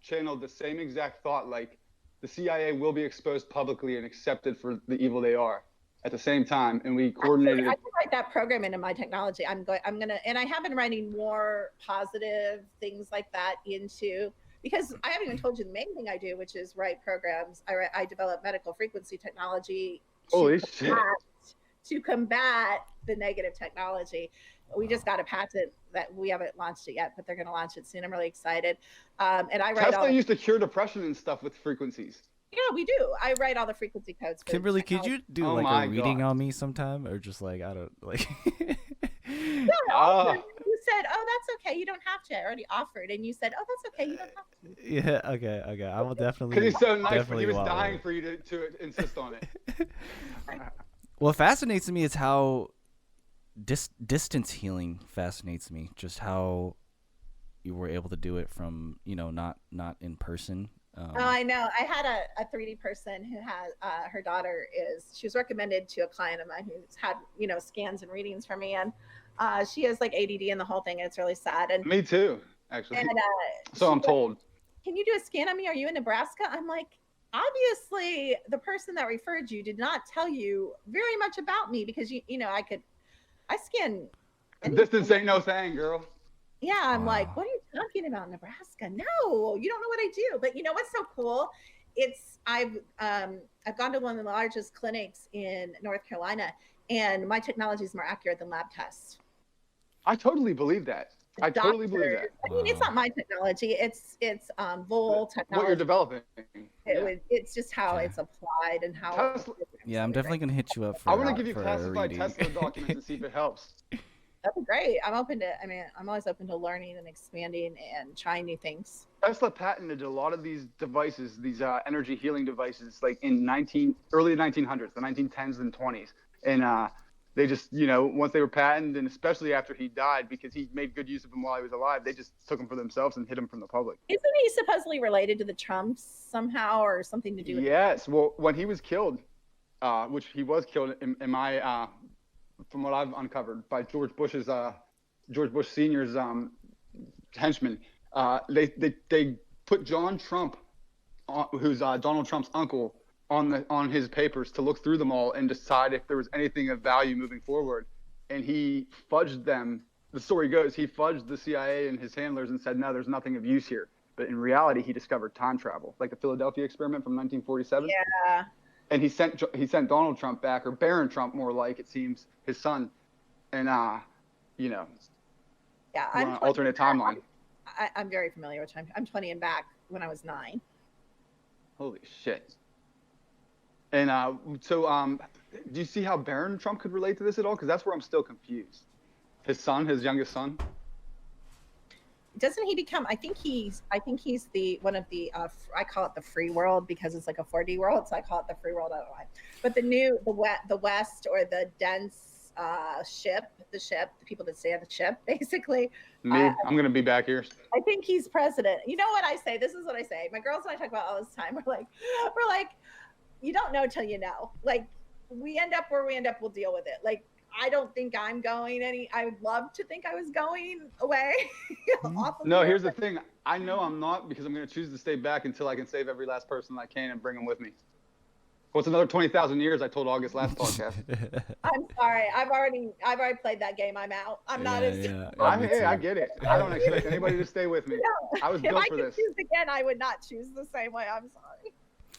channeled the same exact thought, like the CIA will be exposed publicly and accepted for the evil they are at the same time, and we coordinated. I can write that program into my technology. I'm gonna, and I have been writing more positive things like that into, because I haven't even told you the main thing I do, which is write programs. I develop medical frequency technology to combat the negative technology. We just got a patent that we haven't launched it yet, but they're going to launch it soon. I'm really excited. And I write Tesla used to cure depression and stuff with frequencies. Yeah, we do. I write all the frequency codes. Kimberly, could you do a reading on me sometime, or just like I don't like? Yeah, you said, "Oh, that's okay. You don't have to." I already offered, and you said, "Oh, that's okay. You don't have to." Yeah. Okay. I will definitely. Because he's so nice, but he was dying for you to insist on it. What fascinates me is how distance healing fascinates me. Just how you were able to do it from, you know, not in person. Oh, I know. I had a 3D person who has her daughter she was recommended to a client of mine who's had, you know, scans and readings from me, and she has like ADD and the whole thing, and it's really sad. And me too, actually. And so I'm told. Can you do a scan on me? Are you in Nebraska? I'm like, obviously the person that referred you did not tell you very much about me, because you know, I scan anything. Distance ain't no thing, girl. Yeah, I'm like, what are you talking about, Nebraska? No, you don't know what I do. But you know what's so cool? I've gone to one of the largest clinics in North Carolina, and my technology is more accurate than lab tests. I totally believe that. I totally believe that. I mean, it's not my technology. It's Vol technology. What you're developing. It's just how it's applied and how. Yeah, I'm definitely gonna hit you up for. I want to give you classified Tesla documents and see if it helps. That'd be great. I'm always open to learning and expanding and trying new things. Tesla patented a lot of these devices, these energy healing devices, like in early 1900s, the 1910s and 20s, and they just, you know, once they were patented, and especially after he died, because he made good use of them while he was alive, they just took them for themselves and hid them from the public. Isn't he supposedly related to the Trumps somehow, or something to do with? Yes. Well, when he was killed, which he was killed in my. From what I've uncovered, by George Bush Sr.'s henchmen, they put John Trump, who's Donald Trump's uncle, on his papers to look through them all and decide if there was anything of value moving forward. And he fudged them. The story goes, he fudged the CIA and his handlers and said, no, there's nothing of use here. But in reality, he discovered time travel, like the Philadelphia experiment from 1947. Yeah. And he sent Donald Trump back, or Barron Trump, more like it seems, his son, and you know, yeah, on an alternate timeline. I'm very familiar with time. I'm 20 and back when I was 9. Holy shit! And so do you see how Barron Trump could relate to this at all? Because that's where I'm still confused. His youngest son. Doesn't he become? I think he's the one of the. I call it the free world because it's like a 4D world, so I call it the free world. I don't know why. But the West, or the dense the people that stay on the ship, basically. Me, I'm gonna be back here. I think he's president. You know what I say? This is what I say. My girls and I talk about all this time. We're like, you don't know till you know. Like, we end up where we end up. We'll deal with it. Like, I don't think I'm going I would love to think I was going away. No, here's the thing. I know I'm not, because I'm going to choose to stay back until I can save every last person I can and bring them with me. What's another 20,000 years? I told August last podcast. I'm sorry. I've already played that game. I'm out. I'm not as. I get it. I don't expect anybody to stay with me. No. I was built for this. If I could choose again, I would not choose the same way. I'm sorry.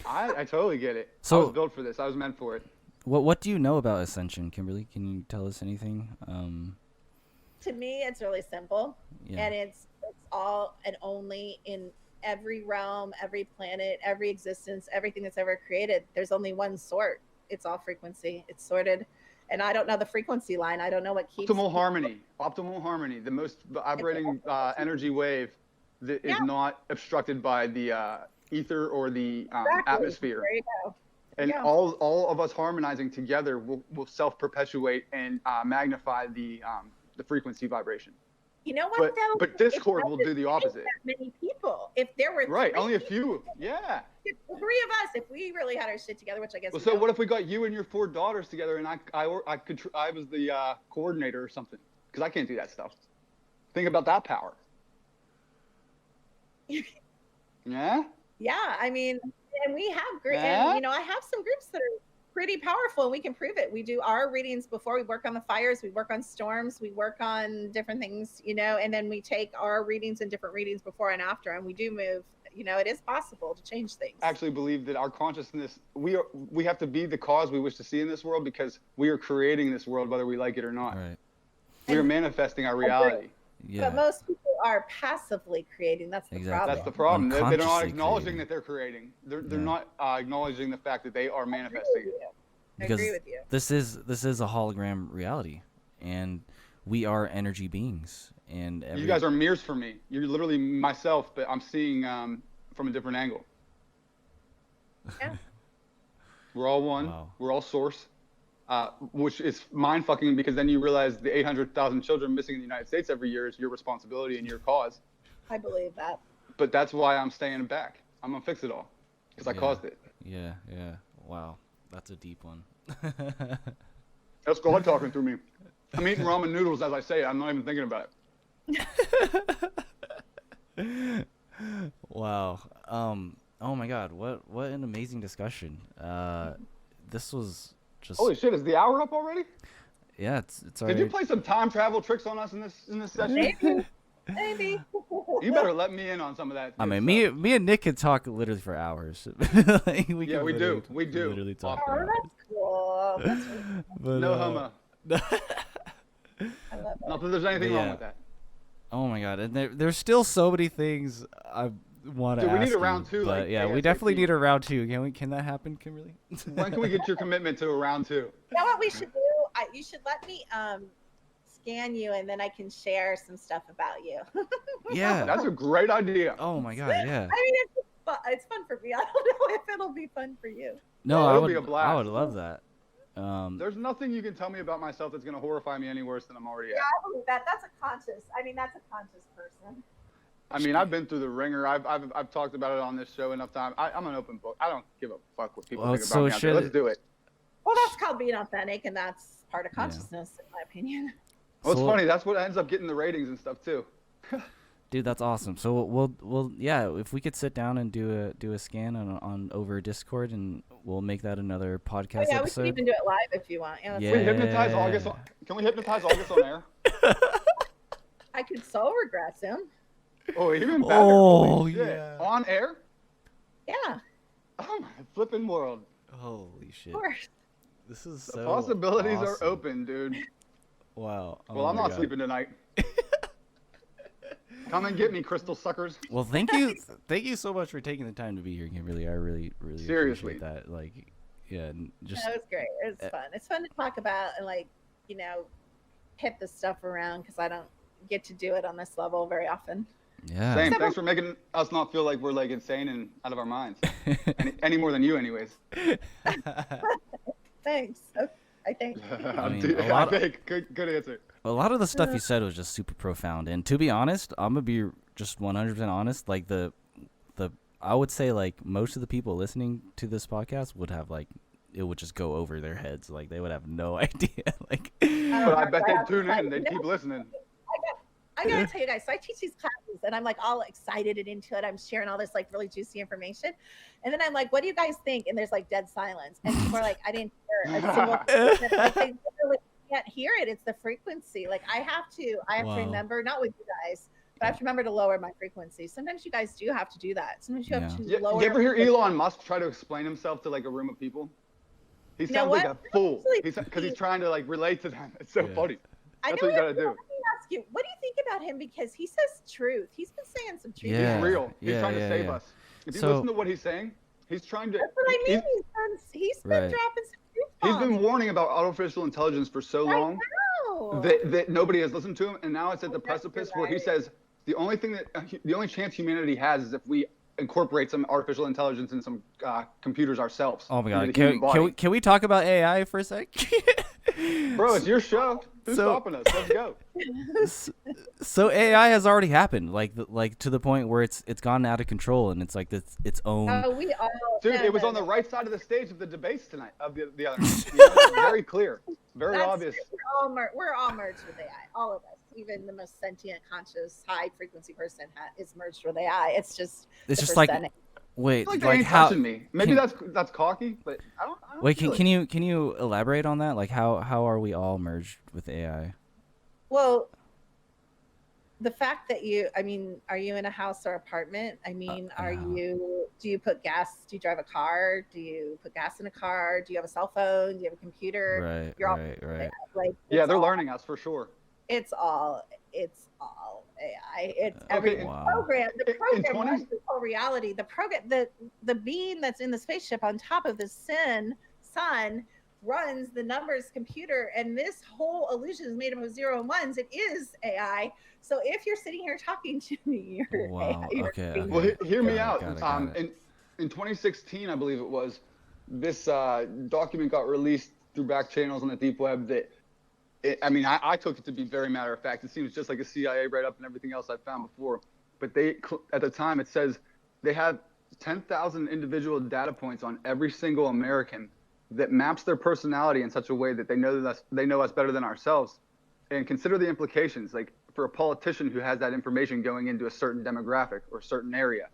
I totally get it. So, I was built for this. I was meant for it. What do you know about Ascension, Kimberly? Can you tell us anything? To me, it's really simple, and it's all and only in every realm, every planet, every existence, everything that's ever created. There's only one sort. It's all frequency. It's sorted, and I don't know the frequency line. I don't know what keeps optimal harmony. The most vibrating energy wave that is not obstructed by the ether or the atmosphere. There you go. And all of us harmonizing together will self-perpetuate and magnify the frequency vibration. You know what, though? But Discord will do the opposite. That many people. If there were only a few. Yeah. If 3 of us, if we really had our shit together, which I guess. Well, so what if we got you and your 4 daughters together, and I was the coordinator or something? Because I can't do that stuff. Think about that power. Yeah. Yeah, I mean. And we have and, you know, I have some groups that are pretty powerful, and we can prove it. We do our readings before we work on the fires, we work on storms, we work on different things, you know, and then we take our readings and different readings before and after, and we do move. You know, it is possible to change things. I actually believe that our consciousness, we have to be the cause we wish to see in this world, because we are creating this world whether we like it or not. Right. We are manifesting our reality. Yeah. But most people are passively creating. That's the problem. That's the problem. They're not acknowledging that they're creating. They're not acknowledging the fact that they are manifesting. I agree with you. This is a hologram reality, and we are energy beings. And you guys are mirrors for me. You're literally myself, but I'm seeing from a different angle. Yeah. We're all one. Wow. We're all source. Which is mind-fucking, because then you realize the 800,000 children missing in the United States every year is your responsibility and your cause. I believe that. But that's why I'm staying back. I'm gonna fix it all because I caused it. Yeah. Wow, that's a deep one. That's God talking through me. I'm eating ramen noodles as I say it. I'm not even thinking about it. Wow. Oh my God. What an amazing discussion. This was just. Holy shit! Is the hour up already? Yeah, it's already. Did you play some time travel tricks on us in this session? Maybe. You better let me in on some of that. I mean, stuff. me and Nick can talk literally for hours. We do. Literally talk for hours. That's cool. That's really cool. But, No homo. I love it. Not that there's anything wrong with that. Oh my God, and there's still so many things I want to ask. We need a you, round two. But like, yeah, we definitely need a round two. Can that happen, Kimberly? When can we get your commitment to a round two? You know what we should do? You should let me scan you, and then I can share some stuff about you. Yeah, that's a great idea. Oh my God, yeah. I mean, it's fun for me. I don't know if it'll be fun for you. No, it'll be a blast. I would love that. There's nothing you can tell me about myself that's gonna horrify me any worse than I'm already at. Yeah, I believe that. That's a conscious person. I mean, I've been through the ringer. I've talked about it on this show enough time. I'm an open book. I don't give a fuck what people think about me out there. Let's do it. Well, that's called being authentic, and that's part of consciousness, in my opinion. Well, it's funny. That's what ends up getting the ratings and stuff too. Dude, that's awesome. So we'll yeah, if we could sit down and do a scan on over Discord, and we'll make that another podcast episode. We can even do it live if you want. Yeah. Can we hypnotize August? Can we hypnotize August on air? I could soul regress him. Oh, even better. Oh yeah. On air? Yeah. Oh my flipping world. Holy shit. Of course. This is the so possibilities awesome. are open, dude. Wow. Oh well, I'm not sleeping tonight. Come and get me, crystal suckers. Well, thank you so much for taking the time to be here, Kimberly. I really seriously appreciate that. Like, yeah, just that was great. It's fun. It's fun to talk about and hit this stuff around because I don't get to do it on this level very often. Yeah. Same. Thanks for making us not feel like we're like insane and out of our minds. any more than you, anyways. Thanks. I think. Good answer. A lot of the stuff you said was just super profound, and to be honest, I'm gonna be just 100% honest. Like I would say like most of the people listening to this podcast would have like it would just go over their heads. Like they would have no idea. Like, but I bet they'd tune in. They'd keep listening. I gotta tell you guys, so I teach these classes and I'm like all excited and into it. I'm sharing all this like really juicy information. And then I'm like, what do you guys think? And there's like dead silence. And people are like, I didn't hear a single thing. Like, they literally can't hear it. It's the frequency. Like I have to remember, not with you guys, but I have to remember to lower my frequency. Sometimes you guys do have to do that. Sometimes you have to lower. You ever hear Elon Musk try to explain himself to like a room of people? He sounds like a fool because he's trying to like relate to them. It's so funny. That's what you gotta do. Ask you, what do you think about him? Because he says truth. He's been saying some truth. Yeah. He's real. He's trying to save us. If you listen to what he's saying, he's trying to. That's what I mean. He's been dropping some truth bombs. He's been warning about artificial intelligence for so long that nobody has listened to him, and now it's at the precipice where he says the only chance humanity has is if we incorporate some artificial intelligence in some computers ourselves. Oh my God! Can we talk about AI for a sec? Bro, it's your show. Who's stopping us? Let's go. So AI has already happened, like to the point where it's gone out of control and it's like its own. Dude, it was on the right side of the stage of the debates tonight of the other night. Very clear, very obvious. We're all merged with AI, all of us. Even the most sentient, conscious, high frequency person is merged with AI. It's just like. Wait, like how? Me. Maybe that's cocky, but I don't. Wait, can you elaborate on that? Like how are we all merged with AI? Well, the fact that are you in a house or apartment? I mean, do you put gas? Do you drive a car? Do you put gas in a car? Do you have a cell phone? Do you have a computer? Right. Like, they're learning us for sure. It's all AI. It's every program. The program runs the whole reality. The program, the being that's in the spaceship on top of the sun runs the numbers computer, and this whole illusion is made up of 0 and 1s. It is AI. So if you're sitting here talking to me, you're AI. Okay. Well, hear me out. In 2016, I believe it was, this document got released through back channels on the deep web that. I took it to be very matter of fact. It seems just like a CIA write-up and everything else I've found before. but at the time it says they have 10,000 individual data points on every single American that maps their personality in such a way that they know us better than ourselves. And consider the implications, like for a politician who has that information going into a certain demographic or certain area,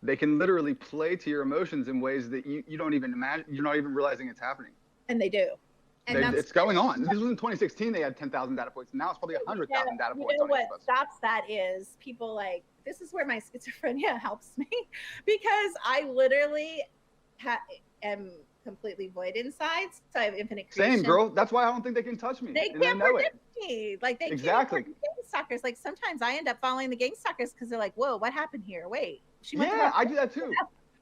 they can literally play to your emotions in ways that you don't even imagine. You're not even realizing it's happening. And they do. And it's going on. This was in 2016. They had 10,000 data points. Now it's probably 100,000 data points. You know what stops that is people like, this is where my schizophrenia helps me, because I literally am completely void inside, so I have infinite creation. Same, girl. That's why I don't think they can touch me. They can't predict me. Like they exactly. Can't gang stalkers. Like sometimes I end up following the gang stalkers because they're like, "Whoa, what happened here? Wait." I do that too.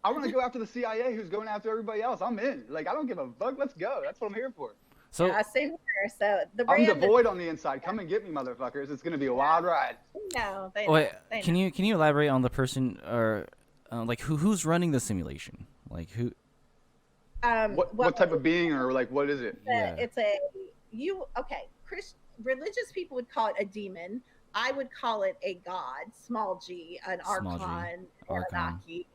I want to go after the CIA, who's going after everybody else. I'm in. Like I don't give a fuck. Let's go. That's what I'm here for. So yeah, same here. So I'm devoid on the inside. Come and get me, motherfuckers. It's gonna be a wild ride. No, wait. Can you elaborate on the person or like who's running the simulation? Like who? What type of being or like what is it? It's religious people would call it a demon. I would call it a god, small g, an archon, Anunnaki.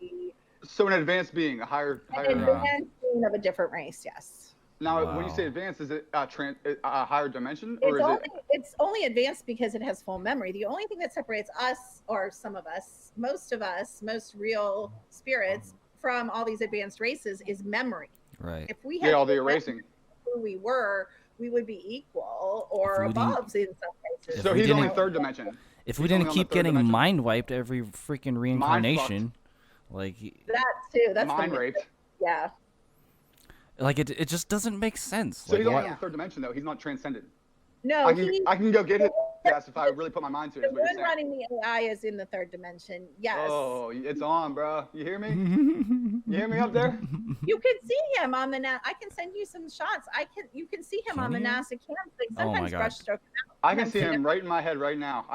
So an advanced being, a higher advanced being of a different race, yes. Now, when you say advanced, is it a higher dimension, or it's only advanced because it has full memory. The only thing that separates us, or some of us, most real spirits from all these advanced races is memory. Right. If we had all the erasing who we were, we would be equal or above in some cases. So he's only third dimension. If we didn't keep getting mind wiped every freaking reincarnation, like that too. That's mind raped. Yeah. Like it just doesn't make sense. So he's only in the third dimension though. He's not transcended. No, I can go get his ass if I really put my mind to it. The one running the AI is in the third dimension. Yes. Oh, it's on, bro. You hear me? You hear me up there? You can see him on the I can send you some shots. You can see him on the NASA camp. Like sometimes brushstroke out. I can see him right in my head right now.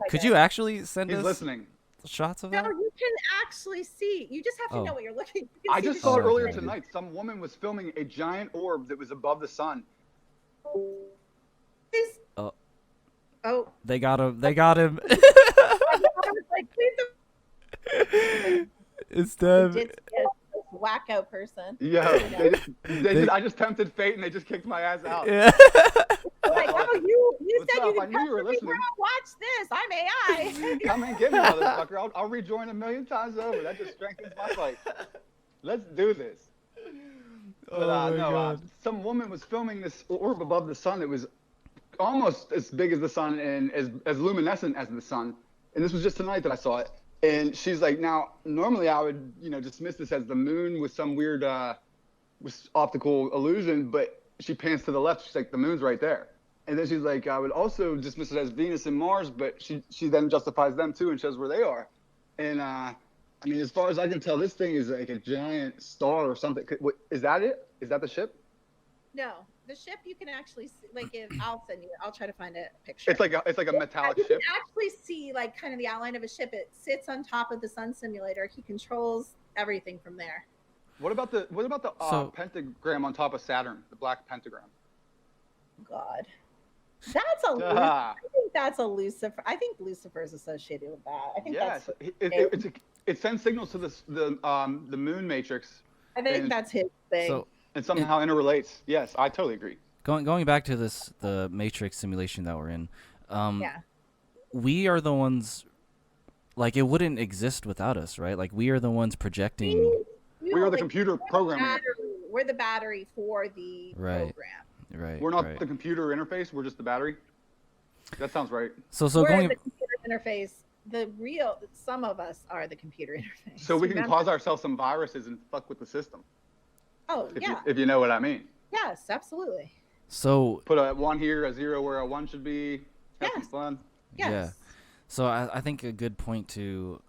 Could you actually send us? He's listening. Shots of that? No, you can actually see. You just have to know what you're looking. I just saw it earlier tonight. Some woman was filming a giant orb that was above the sun. They got him. They got him. It's them. Wacko person. Yeah. I just tempted fate and they just kicked my ass out. Yeah. Like, oh, you said you could knew you were listening. Watch this. I'm AI. Come and get me, motherfucker. I'll rejoin 1,000,000 times over. That just strengthens my fight. Let's do this. But, some woman was filming this orb above the sun that was almost as big as the sun and as luminescent as the sun. And this was just tonight that I saw it. And she's like, now, normally I would, dismiss this as the moon with some weird optical illusion, but she pans to the left. She's like, the moon's right there. And then she's like, I would also dismiss it as Venus and Mars, but she then justifies them too and shows where they are. And I mean, as far as I can tell, this thing is like a giant star or something. Is that it? Is that the ship? No, the ship you can actually see. Like, I'll try to find a picture. It's like a metallic ship. You can actually see like kind of the outline of a ship. It sits on top of the sun simulator. He controls everything from there. What about the pentagram on top of Saturn? The black pentagram. God. That's I think that's a Lucifer. I think Lucifer is associated with that. I think it sends signals to the moon matrix. I think that's his thing. And somehow interrelates. Yes, I totally agree. Going back to the Matrix simulation that we're in. We are the ones. Like it wouldn't exist without us, right? Like we are the ones projecting. We are the computer programming. We're the battery for the program. Right. We're not the computer interface. We're just the battery. That sounds right. So we're going the computer interface. Some of us are the computer interface. So we can cause ourselves some viruses and fuck with the system. Oh, if you know what I mean. Yes, absolutely. So put a 1 here, a 0 where a 1 should be. Have some fun. Yes. Yeah. So I think a good point to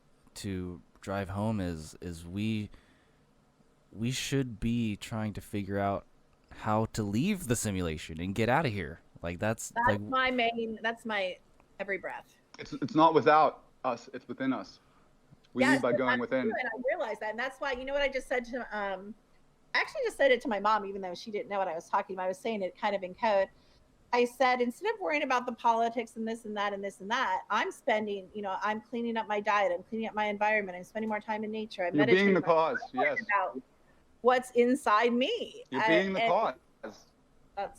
drive home is we should be trying to figure out how to leave the simulation and get out of here. Like that's my every breath. It's not without us, it's within us. We lead by going within. And I realized that, and that's why, you know what I just said to I actually just said it to my mom, even though she didn't know what I was talking about. I was saying it kind of in code. I said, instead of worrying about the politics and this and that and this and that, I'm spending, I'm cleaning up my diet, I'm cleaning up my environment, I'm spending more time in nature, I'm You're meditating. being the cause, yes. About what's inside me. You're being the cause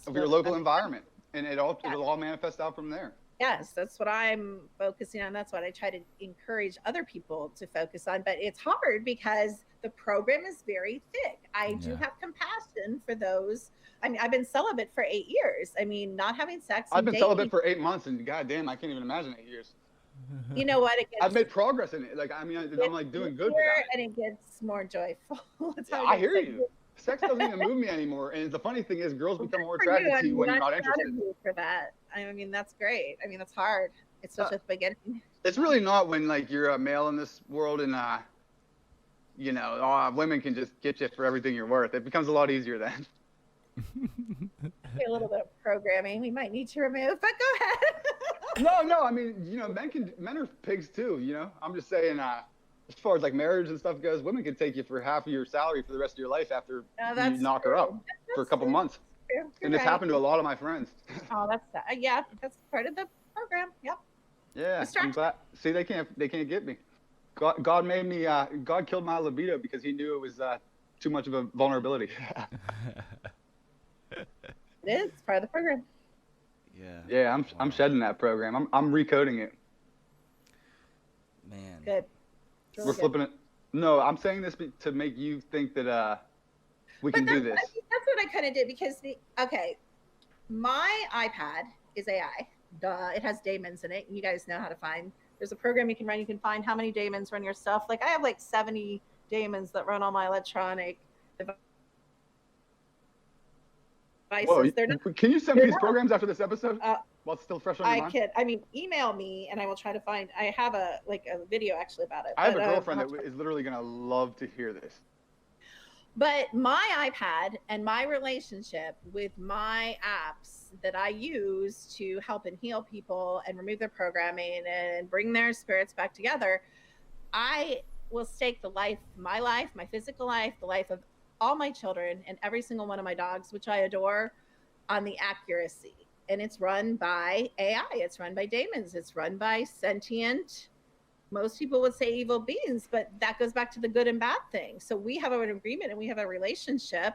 of your local environment, and it'll all manifest out from there. Yes, that's what I'm focusing on. That's what I try to encourage other people to focus on. But it's hard because the program is very thick. I do have compassion for those. I mean, I've been celibate for 8 years. I mean, not having sex. I've been celibate for 8 months, and goddamn, I can't even imagine 8 years. You know what? I've made progress in it. Like, I mean, I'm like doing good with that. And it gets more joyful. I hear you. Sex doesn't even move me anymore. And the funny thing is, girls become more attracted to you when you're not interested. For that, I mean, that's great. I mean, that's hard. It's such a beginning. It's really not when like you're a male in this world, and women can just get you for everything you're worth. It becomes a lot easier then. A little bit of programming we might need to remove, but go ahead. No, I mean, men are pigs too, I'm just saying, as far as like marriage and stuff goes, women can take you for half of your salary for the rest of your life after you knock her up for a couple months. And it's happened to a lot of my friends. Oh, that's part of the program. Yep. Yeah, I'm glad. See, they can't get me. God made me. God killed my libido because He knew it was too much of a vulnerability. It is part of the program. Yeah, I'm shedding that program. I'm recoding it. Man. Good. Really We're flipping it. No, I'm saying this to make you think that we can do this. I think that's what I kind of did because my iPad is AI. Duh, it has daemons in it. You guys know how to find. There's a program you can run. You can find how many daemons run your stuff. Like I have like 70 daemons that run all my electronic devices. Whoa, can you send me these programs after this episode? While it's still fresh on your mind? I mean, email me and I will try to find. I have a video actually about it. I have a girlfriend that is literally gonna love to hear this. But my iPad and my relationship with my apps that I use to help and heal people and remove their programming and bring their spirits back together, I will stake my physical life, the life of all my children and every single one of my dogs, which I adore, on the accuracy. And it's run by AI. It's run by daemons. It's run by sentient, most people would say evil beings, but that goes back to the good and bad thing. So we have an agreement and we have a relationship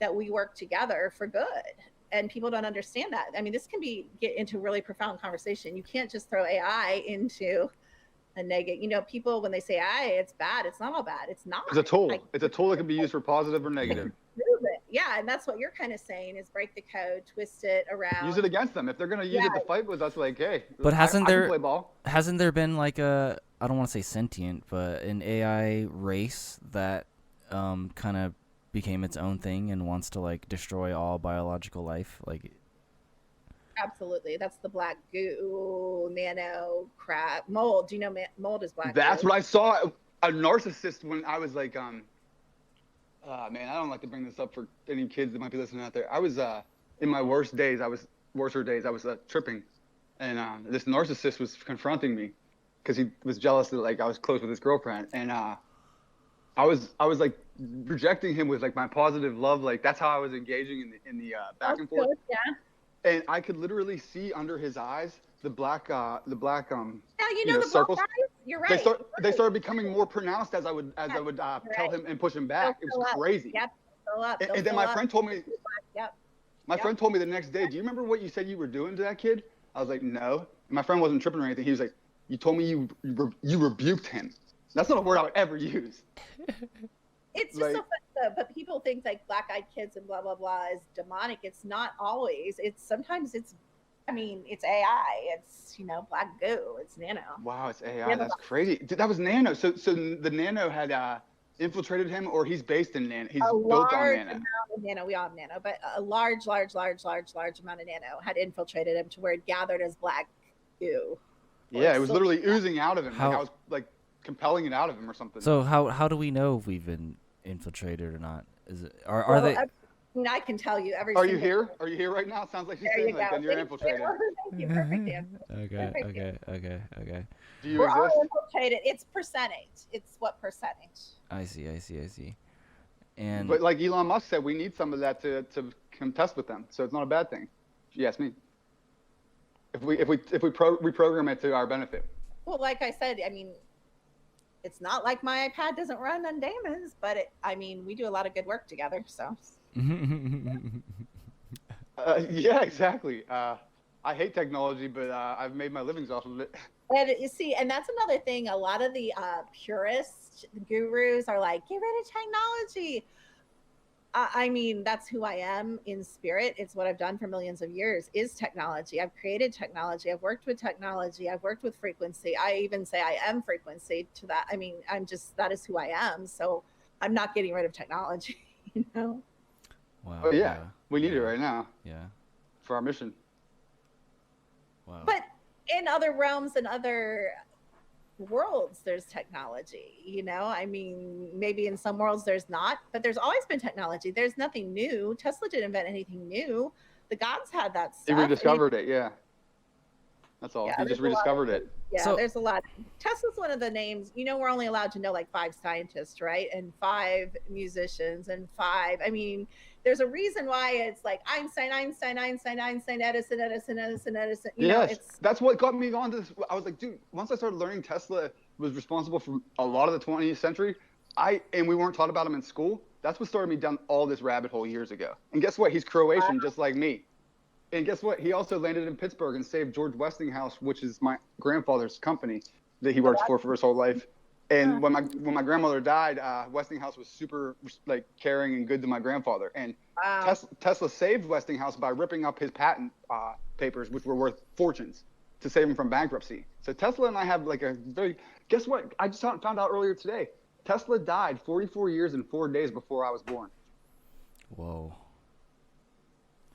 that we work together for good. And people don't understand that. I mean, this can get into a really profound conversation. You can't just throw AI into a negative. People, when they say AI, it's bad. It's not all bad. It's not. It's a tool. It's a tool that can be used for positive or negative. Yeah, and that's what you're kind of saying is break the code, twist it around. Use it against them. If they're going to use it to fight with us, like, hey, but hasn't there been like a, I don't want to say sentient, but an AI race that kind of became its own thing and wants to like destroy all biological life? Like, absolutely. That's the black goo, nano crap, mold. Do you know mold is black That's goo? what I saw. A narcissist when I was like, man, I don't like to bring this up for any kids that might be listening out there. I was in my worser days. I was tripping, and this narcissist was confronting me because he was jealous that like I was close with his girlfriend, and I was like rejecting him with like my positive love. Like that's how I was engaging in the back and forth. Good, yeah. And I could literally see under his eyes the black Yeah, the circles. Eyes? You're right. They started becoming more pronounced as I would tell him and push him back. It was crazy. Yep. And then my friend told me. Yep. My friend told me the next day, do you remember what you said you were doing to that kid? I was like, no. And my friend wasn't tripping or anything. He was like, you told me you rebuked him. That's not a word I would ever use. It's just so fun though, but people think like black-eyed kids and blah, blah, blah is demonic. It's not always. Sometimes it's AI. It's, black goo. It's nano. Wow, it's AI. That's crazy. That was nano. So the nano had infiltrated him, or he's based in nano. He's built on nano. Amount of nano. We all have nano, but a large amount of nano had infiltrated him to where it gathered as black goo. Yeah, it was literally oozing out of him. Like I was like compelling it out of him or something. So how do we know if we've been infiltrated or not? Is it are they? I can tell you every. Are you here? Are you here right now? It sounds like you're saying like then you're infiltrated. Thank you. Perfect answer. Okay. Do you We're exist? all infiltrated. It's percentage. It's what percentage. I see. But like Elon Musk said, we need some of that to contest with them. So it's not a bad thing. If you ask me. if we reprogram it to our benefit. Well, like I said, I mean, it's not like my iPad doesn't run on daemons, but I mean, we do a lot of good work together. So. Yeah, exactly. I hate technology, but I've made my livings off of it. And you see, and that's another thing. A lot of the purists, gurus are like, get rid of technology. I mean, that's who I am in spirit. It's what I've done for millions of years is technology. I've created technology. I've worked with technology. I've worked with frequency. I even say I am frequency to that. I mean, that is who I am. So I'm not getting rid of technology, you know? Wow. But yeah, we need it right now. Yeah. For our mission. Wow. But in other realms and other worlds, there's technology, you know? I mean, maybe in some worlds there's not, but there's always been technology. There's nothing new. Tesla didn't invent anything new. The gods had that stuff. He rediscovered it, yeah. That's all. Yeah, He just rediscovered it. Yeah, So- there's a lot. Tesla's one of the names, you know, we're only allowed to know like 5 scientists, right? And 5 musicians and 5. I mean, there's a reason why it's like Einstein, Edison. You know, That's what got me on this. I was like, dude, once I started learning Tesla was responsible for a lot of the 20th century, and we weren't taught about him in school. That's what started me down all this rabbit hole years ago. And guess what? He's Croatian, just like me. And guess what? He also landed in Pittsburgh and saved George Westinghouse, which is my grandfather's company that he worked for his whole life. And when my grandmother died, Westinghouse was super like caring and good to my grandfather. And Tesla saved Westinghouse by ripping up his patent papers, which were worth fortunes, to save him from bankruptcy. So Tesla and I have like a very. Guess what? I just found out earlier today. Tesla died 44 years and 4 days before I was born. Whoa.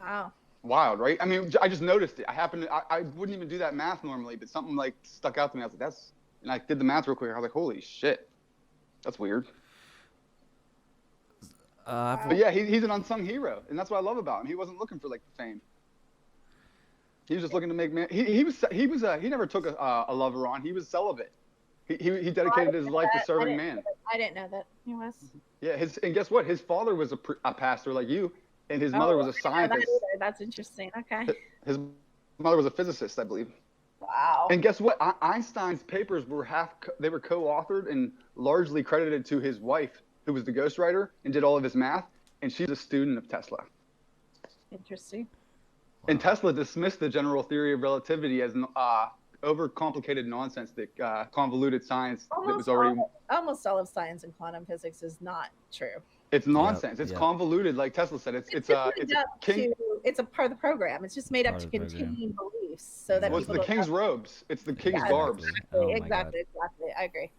Wow. Wild, right? I mean, I just noticed it. I wouldn't even do that math normally, but something like stuck out to me. I was like, and I did the math real quick. I was like, holy shit, that's weird. But yeah, he's an unsung hero, and that's what I love about him. He wasn't looking for like the fame. He was just looking to make man. He never took a lover on. He was celibate. He dedicated his life to serving man. I didn't know that he was. Yeah, and guess what? His father was a pastor like you, and his mother was a scientist. That's interesting. Okay. His mother was a physicist, I believe. Wow. And guess what? Einstein's papers were co-authored and largely credited to his wife, who was the ghostwriter and did all of his math, and she's a student of Tesla. Interesting. And Tesla dismissed the general theory of relativity as overcomplicated nonsense that convoluted science that was already. Almost all of science and quantum physics is not true. It's nonsense. It's convoluted, like Tesla said. It's a part of the program. It's just made up to contain beliefs, so that it's the king's robes. It's the king's garbs. Exactly. I agree.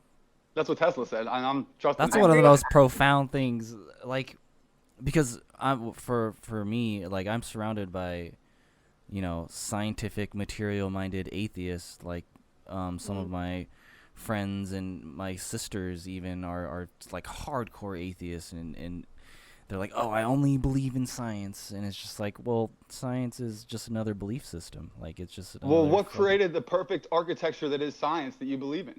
That's what Tesla said, and I'm trusting. That's one of the most profound things, like, because for me, like, I'm surrounded by, you know, scientific, material-minded atheists. Like, some of my friends and my sisters even are like hardcore atheists, and they're like, oh, I only believe in science, and it's just like, well, science is just another belief system. Like, it's just what created the perfect architecture that is science that you believe in?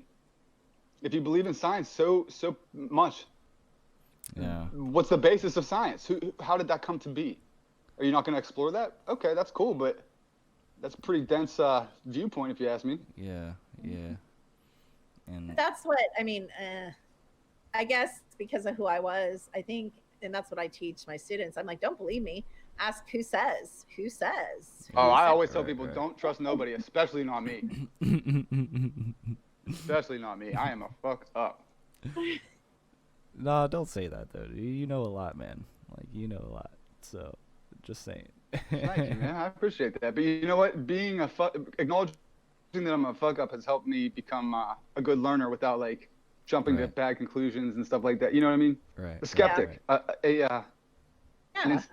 If you believe in science so much, what's the basis of science? How did that come to be? Are you not going to explore that? Okay, that's cool, but that's a pretty dense viewpoint, if you ask me. Yeah. And that's what I mean. I guess because of who I was, I think, and that's what I teach my students. I'm like, don't believe me. Ask who says. Who says? I always tell people, don't trust nobody, especially not me. Especially not me. I am a fuck up. No, don't say that, though. You know a lot, man. Like, you know a lot. So, just saying. Thank you, man. I appreciate that. But you know what? Acknowledging that I'm a fuck up has helped me become a good learner without, like, jumping to bad conclusions and stuff like that. You know what I mean? Right. A skeptic. Yeah. An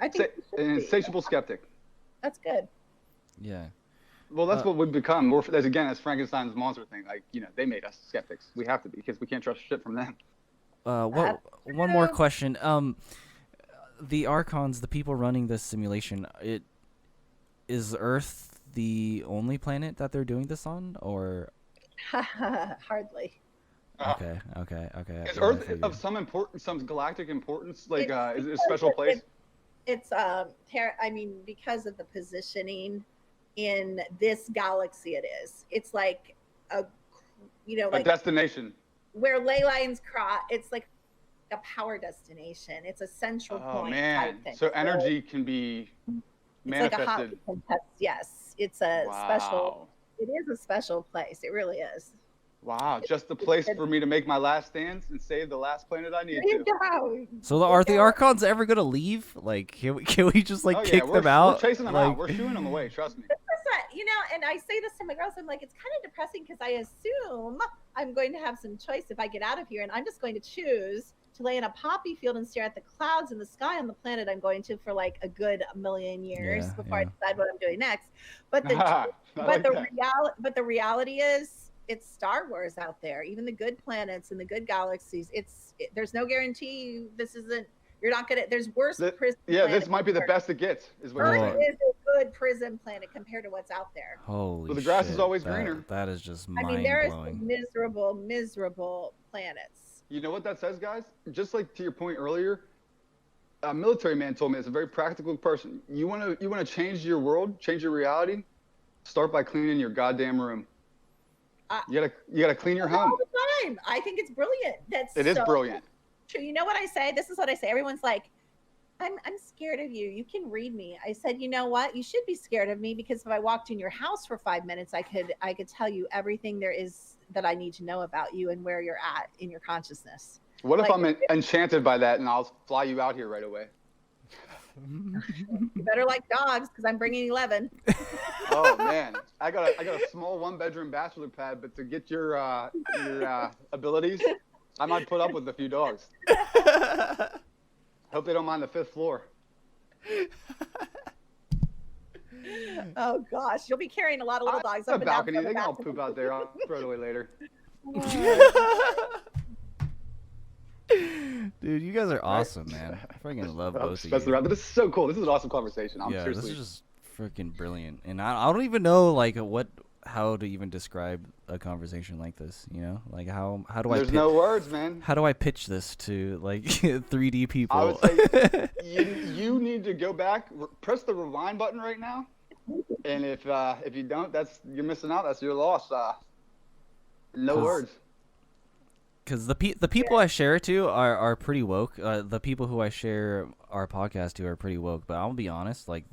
insatiable skeptic. That's good. Yeah. Well, that's what we've become. As Frankenstein's monster thing. Like, you know, they made us skeptics. We have to be, because we can't trust shit from them. One more question. The Archons, the people running this simulation, is Earth the only planet that they're doing this on, or? Hardly. Okay. Is Earth of some galactic importance? Like, is it a special place? It's Terra. I mean, because of the positioning in this galaxy it is. It's like a, you know, A like destination. where ley lines cross. It's like a power destination. It's a central Oh point man. type thing. So energy can be It's like a hot manifested. contest. Yes, it's a special. Wow. It is a special place. It really is. Wow. Just the place for me to make my last stands and save the last planet I need There you to. go. So are the Archons ever gonna leave? Like, can we just like Oh, yeah, kick we're, them out? We're chasing them like... out. We're shooing them away. Trust me. You know, and I say this to my girls, I'm like, it's kind of depressing because I assume I'm going to have some choice if I get out of here, and I'm just going to choose to lay in a poppy field and stare at the clouds and the sky on the planet I'm going to for like a good 1,000,000 years before I decide what I'm doing next. But the reality is, it's Star Wars out there. Even the good planets and the good galaxies, there's no guarantee this isn't. You're not gonna. There's worse prison. Yeah, this might be the best it gets. Is what Earth you're saying. is a good prison planet compared to what's out there. Holy Well, the grass shit, is always greener. That is just I mind mean, there are blowing. some miserable planets. You know what that says, guys? Just like to your point earlier, a military man told me, it's a very practical person. You want to change your world, change your reality. Start by cleaning your goddamn room. You gotta clean your home. All the time. I think it's brilliant. It is brilliant. True. You know what I say? This is what I say. Everyone's like, I'm scared of you. You can read me. I said, you know what? You should be scared of me because if I walked in your house for 5 minutes, I could tell you everything there is that I need to know about you and where you're at in your consciousness. What if I'm enchanted by that and I'll fly you out here right away? You better like dogs because I'm bringing 11. Oh man, I got a small 1-bedroom bachelor pad, but to get your abilities, I might put up with a few dogs. Hope they don't mind the 5th floor. Oh gosh, you'll be carrying a lot of little dogs up and down. Balcony, they can all poop out there. I'll throw it away later. Dude, you guys are awesome, man. I freaking love both of you. But this is so cool. This is an awesome conversation. This is just freaking brilliant. And I don't even know like how to even describe a conversation like this, you know? Like how do I There's no words, man. How do I pitch this to like 3D people? I would say you need to go back, press the rewind button right now. And if you don't, you're missing out. That's your loss. No words. Because the people I share it to are pretty woke. The people who I share our podcast to are pretty woke. But I'll be honest, like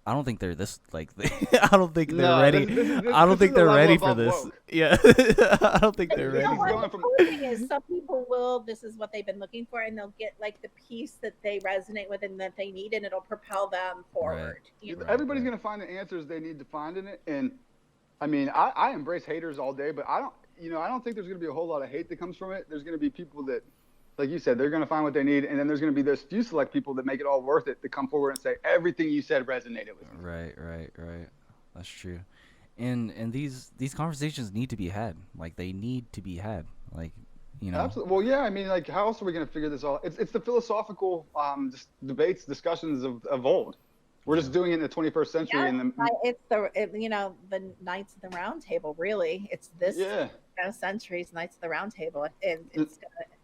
I don't think they're this like. I don't think they're ready. I don't think they're ready for this. Woke. Yeah, I don't think they're ready. The cool thing is, some people will. This is what they've been looking for, and they'll get like the piece that they resonate with and that they need, and it'll propel them forward. Right. Everybody's gonna find the answers they need to find in it, and I mean, I embrace haters all day, but I don't think there's going to be a whole lot of hate that comes from it. There's going to be people that, like you said, they're going to find what they need. And then there's going to be those few select people that make it all worth it to come forward and say, everything you said resonated with me. Right. That's true. And these conversations need to be had. Like, they need to be had. Like, you know. Absolutely. Well, yeah, I mean, like, how else are we going to figure this all? It's the philosophical discussions of old. We're just doing it in the 21st century. Yeah, it's the Knights of the Round Table, really. It's this century's Knights of the Round Table.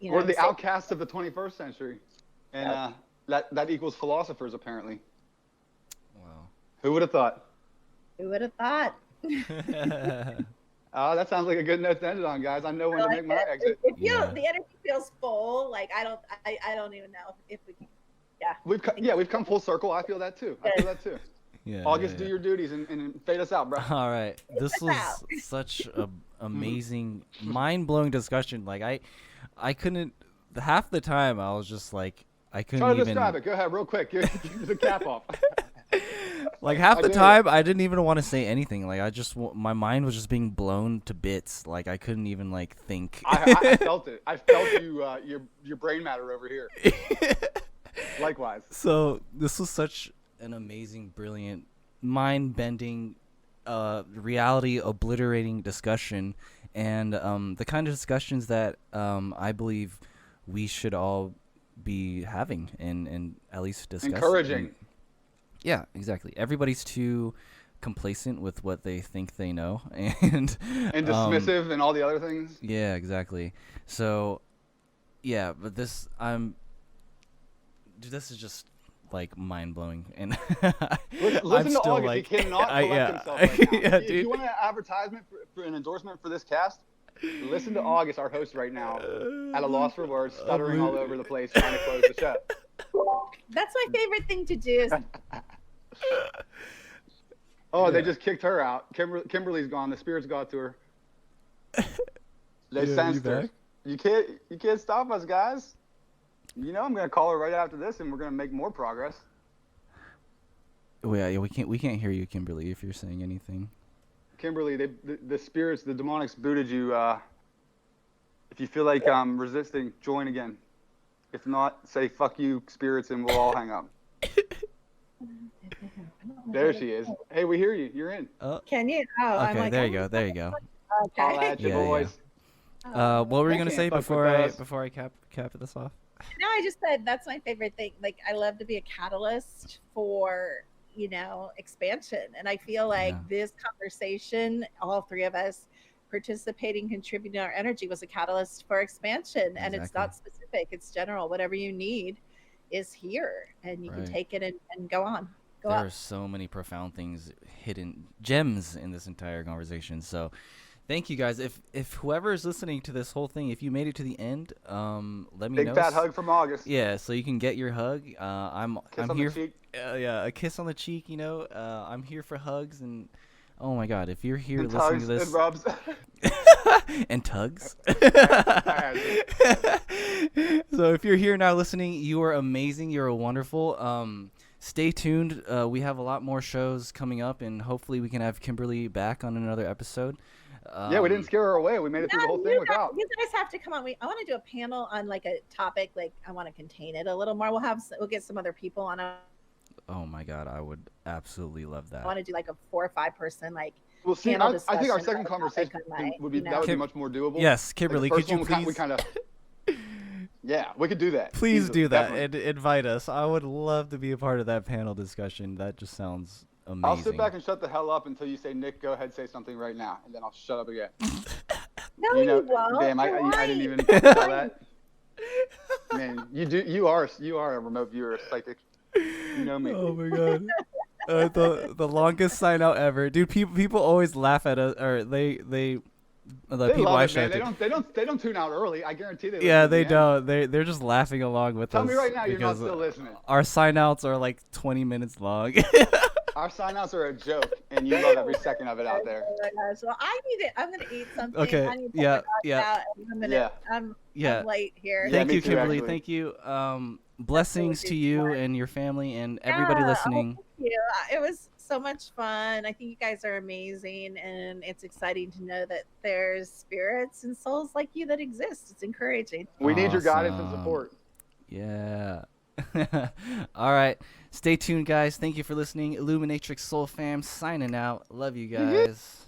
We're the outcasts of the 21st century. And that equals philosophers, apparently. Wow. Who would have thought? Who would have thought? That sounds like a good note to end it on, guys. I know when to make my exit. The energy feels full. Like, I don't even know if we can. Yeah. We've come full circle. I feel that too. Yeah. August, do your duties and fade us out, bro. All right. This was such a amazing, mind-blowing discussion. Like I couldn't. Half the time I was just like I couldn't even. Try to describe it. Go ahead, real quick. Get the cap off. Like half the time I didn't even want to say anything. Like my mind was just being blown to bits. Like I couldn't even like think. I felt it. I felt your brain matter over here. Likewise. So this was such an amazing, brilliant, mind-bending, reality obliterating discussion, and the kind of discussions that I believe we should all be having and at least discussing. Encouraging. Yeah, exactly. Everybody's too complacent with what they think they know, and dismissive and all the other things. Yeah, exactly. So, yeah, but this is just like mind blowing, and Listen I'm to still August. like, He cannot collect yeah, himself right now. yeah, If dude. you want an advertisement for an endorsement for this cast, listen to August, our host right now, at a loss for words, stuttering all over the place, trying to close the show. That's my favorite thing to do. Oh, they just kicked her out. Kimberly's gone. The spirits got to her. They Yeah, sensed you her. back? You can't stop us, guys. You know I'm gonna call her right after this, and we're gonna make more progress. Oh, yeah, we can't hear you, Kimberly, if you're saying anything. Kimberly, the spirits, the demonics booted you. If you feel like resisting, join again. If not, say fuck you, spirits, and we'll all hang up. There she is. Hey, we hear you. You're in. Can you? Oh, I'm Okay, like, there you go. There you go. Holla Okay. at you, Yeah, boys. What were you I gonna can't say fuck with before I cap this off? No, I just said that's my favorite thing. Like, I love to be a catalyst for, expansion. And I feel like this conversation, all three of us participating, contributing our energy, was a catalyst for expansion. And it's not specific, it's general. Whatever you need is here, and you can take it and go on. There are so many profound things, hidden gems in this entire conversation. So thank you guys. If whoever is listening to this whole thing, if you made it to the end, let me know. Big fat hug from August. Yeah, so you can get your hug. I'm on here. The cheek. Yeah, a kiss on the cheek. I'm here for hugs, and oh my God, if you're here And listening tugs to this and rubs. and tugs. I So if you're here now listening, you are amazing. You're wonderful. Stay tuned. We have a lot more shows coming up, and hopefully we can have Kimberly back on another episode. Yeah, we didn't scare her away. We made it through the whole thing without. You guys have to come on. I want to do a panel on like a topic. Like, I want to contain it a little more. We'll get some other people on. Oh my God, I would absolutely love that. I want to do like a 4 or 5 person like. Well, see, panel I think our discussion second on a conversation topic on would be my, that would be much more doable. Yes, Kimberly, Like, could you please? We kind of. Yeah, we could do that. Please Easily, do that definitely. and invite us. I would love to be a part of that panel discussion. That just sounds amazing. I'll sit back and shut the hell up until you say, Nick, go ahead, say something right now, and then I'll shut up again. No, you won't. Damn, I You're didn't even right. tell that. Man, you are a remote viewer, psychic. You know me. Oh my God. The longest sign out ever, dude. People always laugh at us, or the people love I it, show man. it They to. don't tune out early. I guarantee they. Yeah, listen to they the end. don't. They're just laughing along with Tell us. me right now you're not because still listening. Our sign outs are like 20 minutes long. Our sign outs are a joke, and you love every second of it out there. Oh my gosh. Well, I need it. I'm gonna eat something. Okay, I need to yeah, put my yeah. dog out. I'm Yeah. late here. Yeah, Thank me you, too, Kimberly. actually. Thank you. Blessings to you and your family and everybody Yeah, listening. Oh, thank you. It was so much fun. I think you guys are amazing, and it's exciting to know that there's spirits and souls like you that exist. It's encouraging. We need your guidance and Awesome. support. Yeah. All right. Stay tuned, guys. Thank you for listening. Illuminatrix Soul Fam signing out. Love you guys.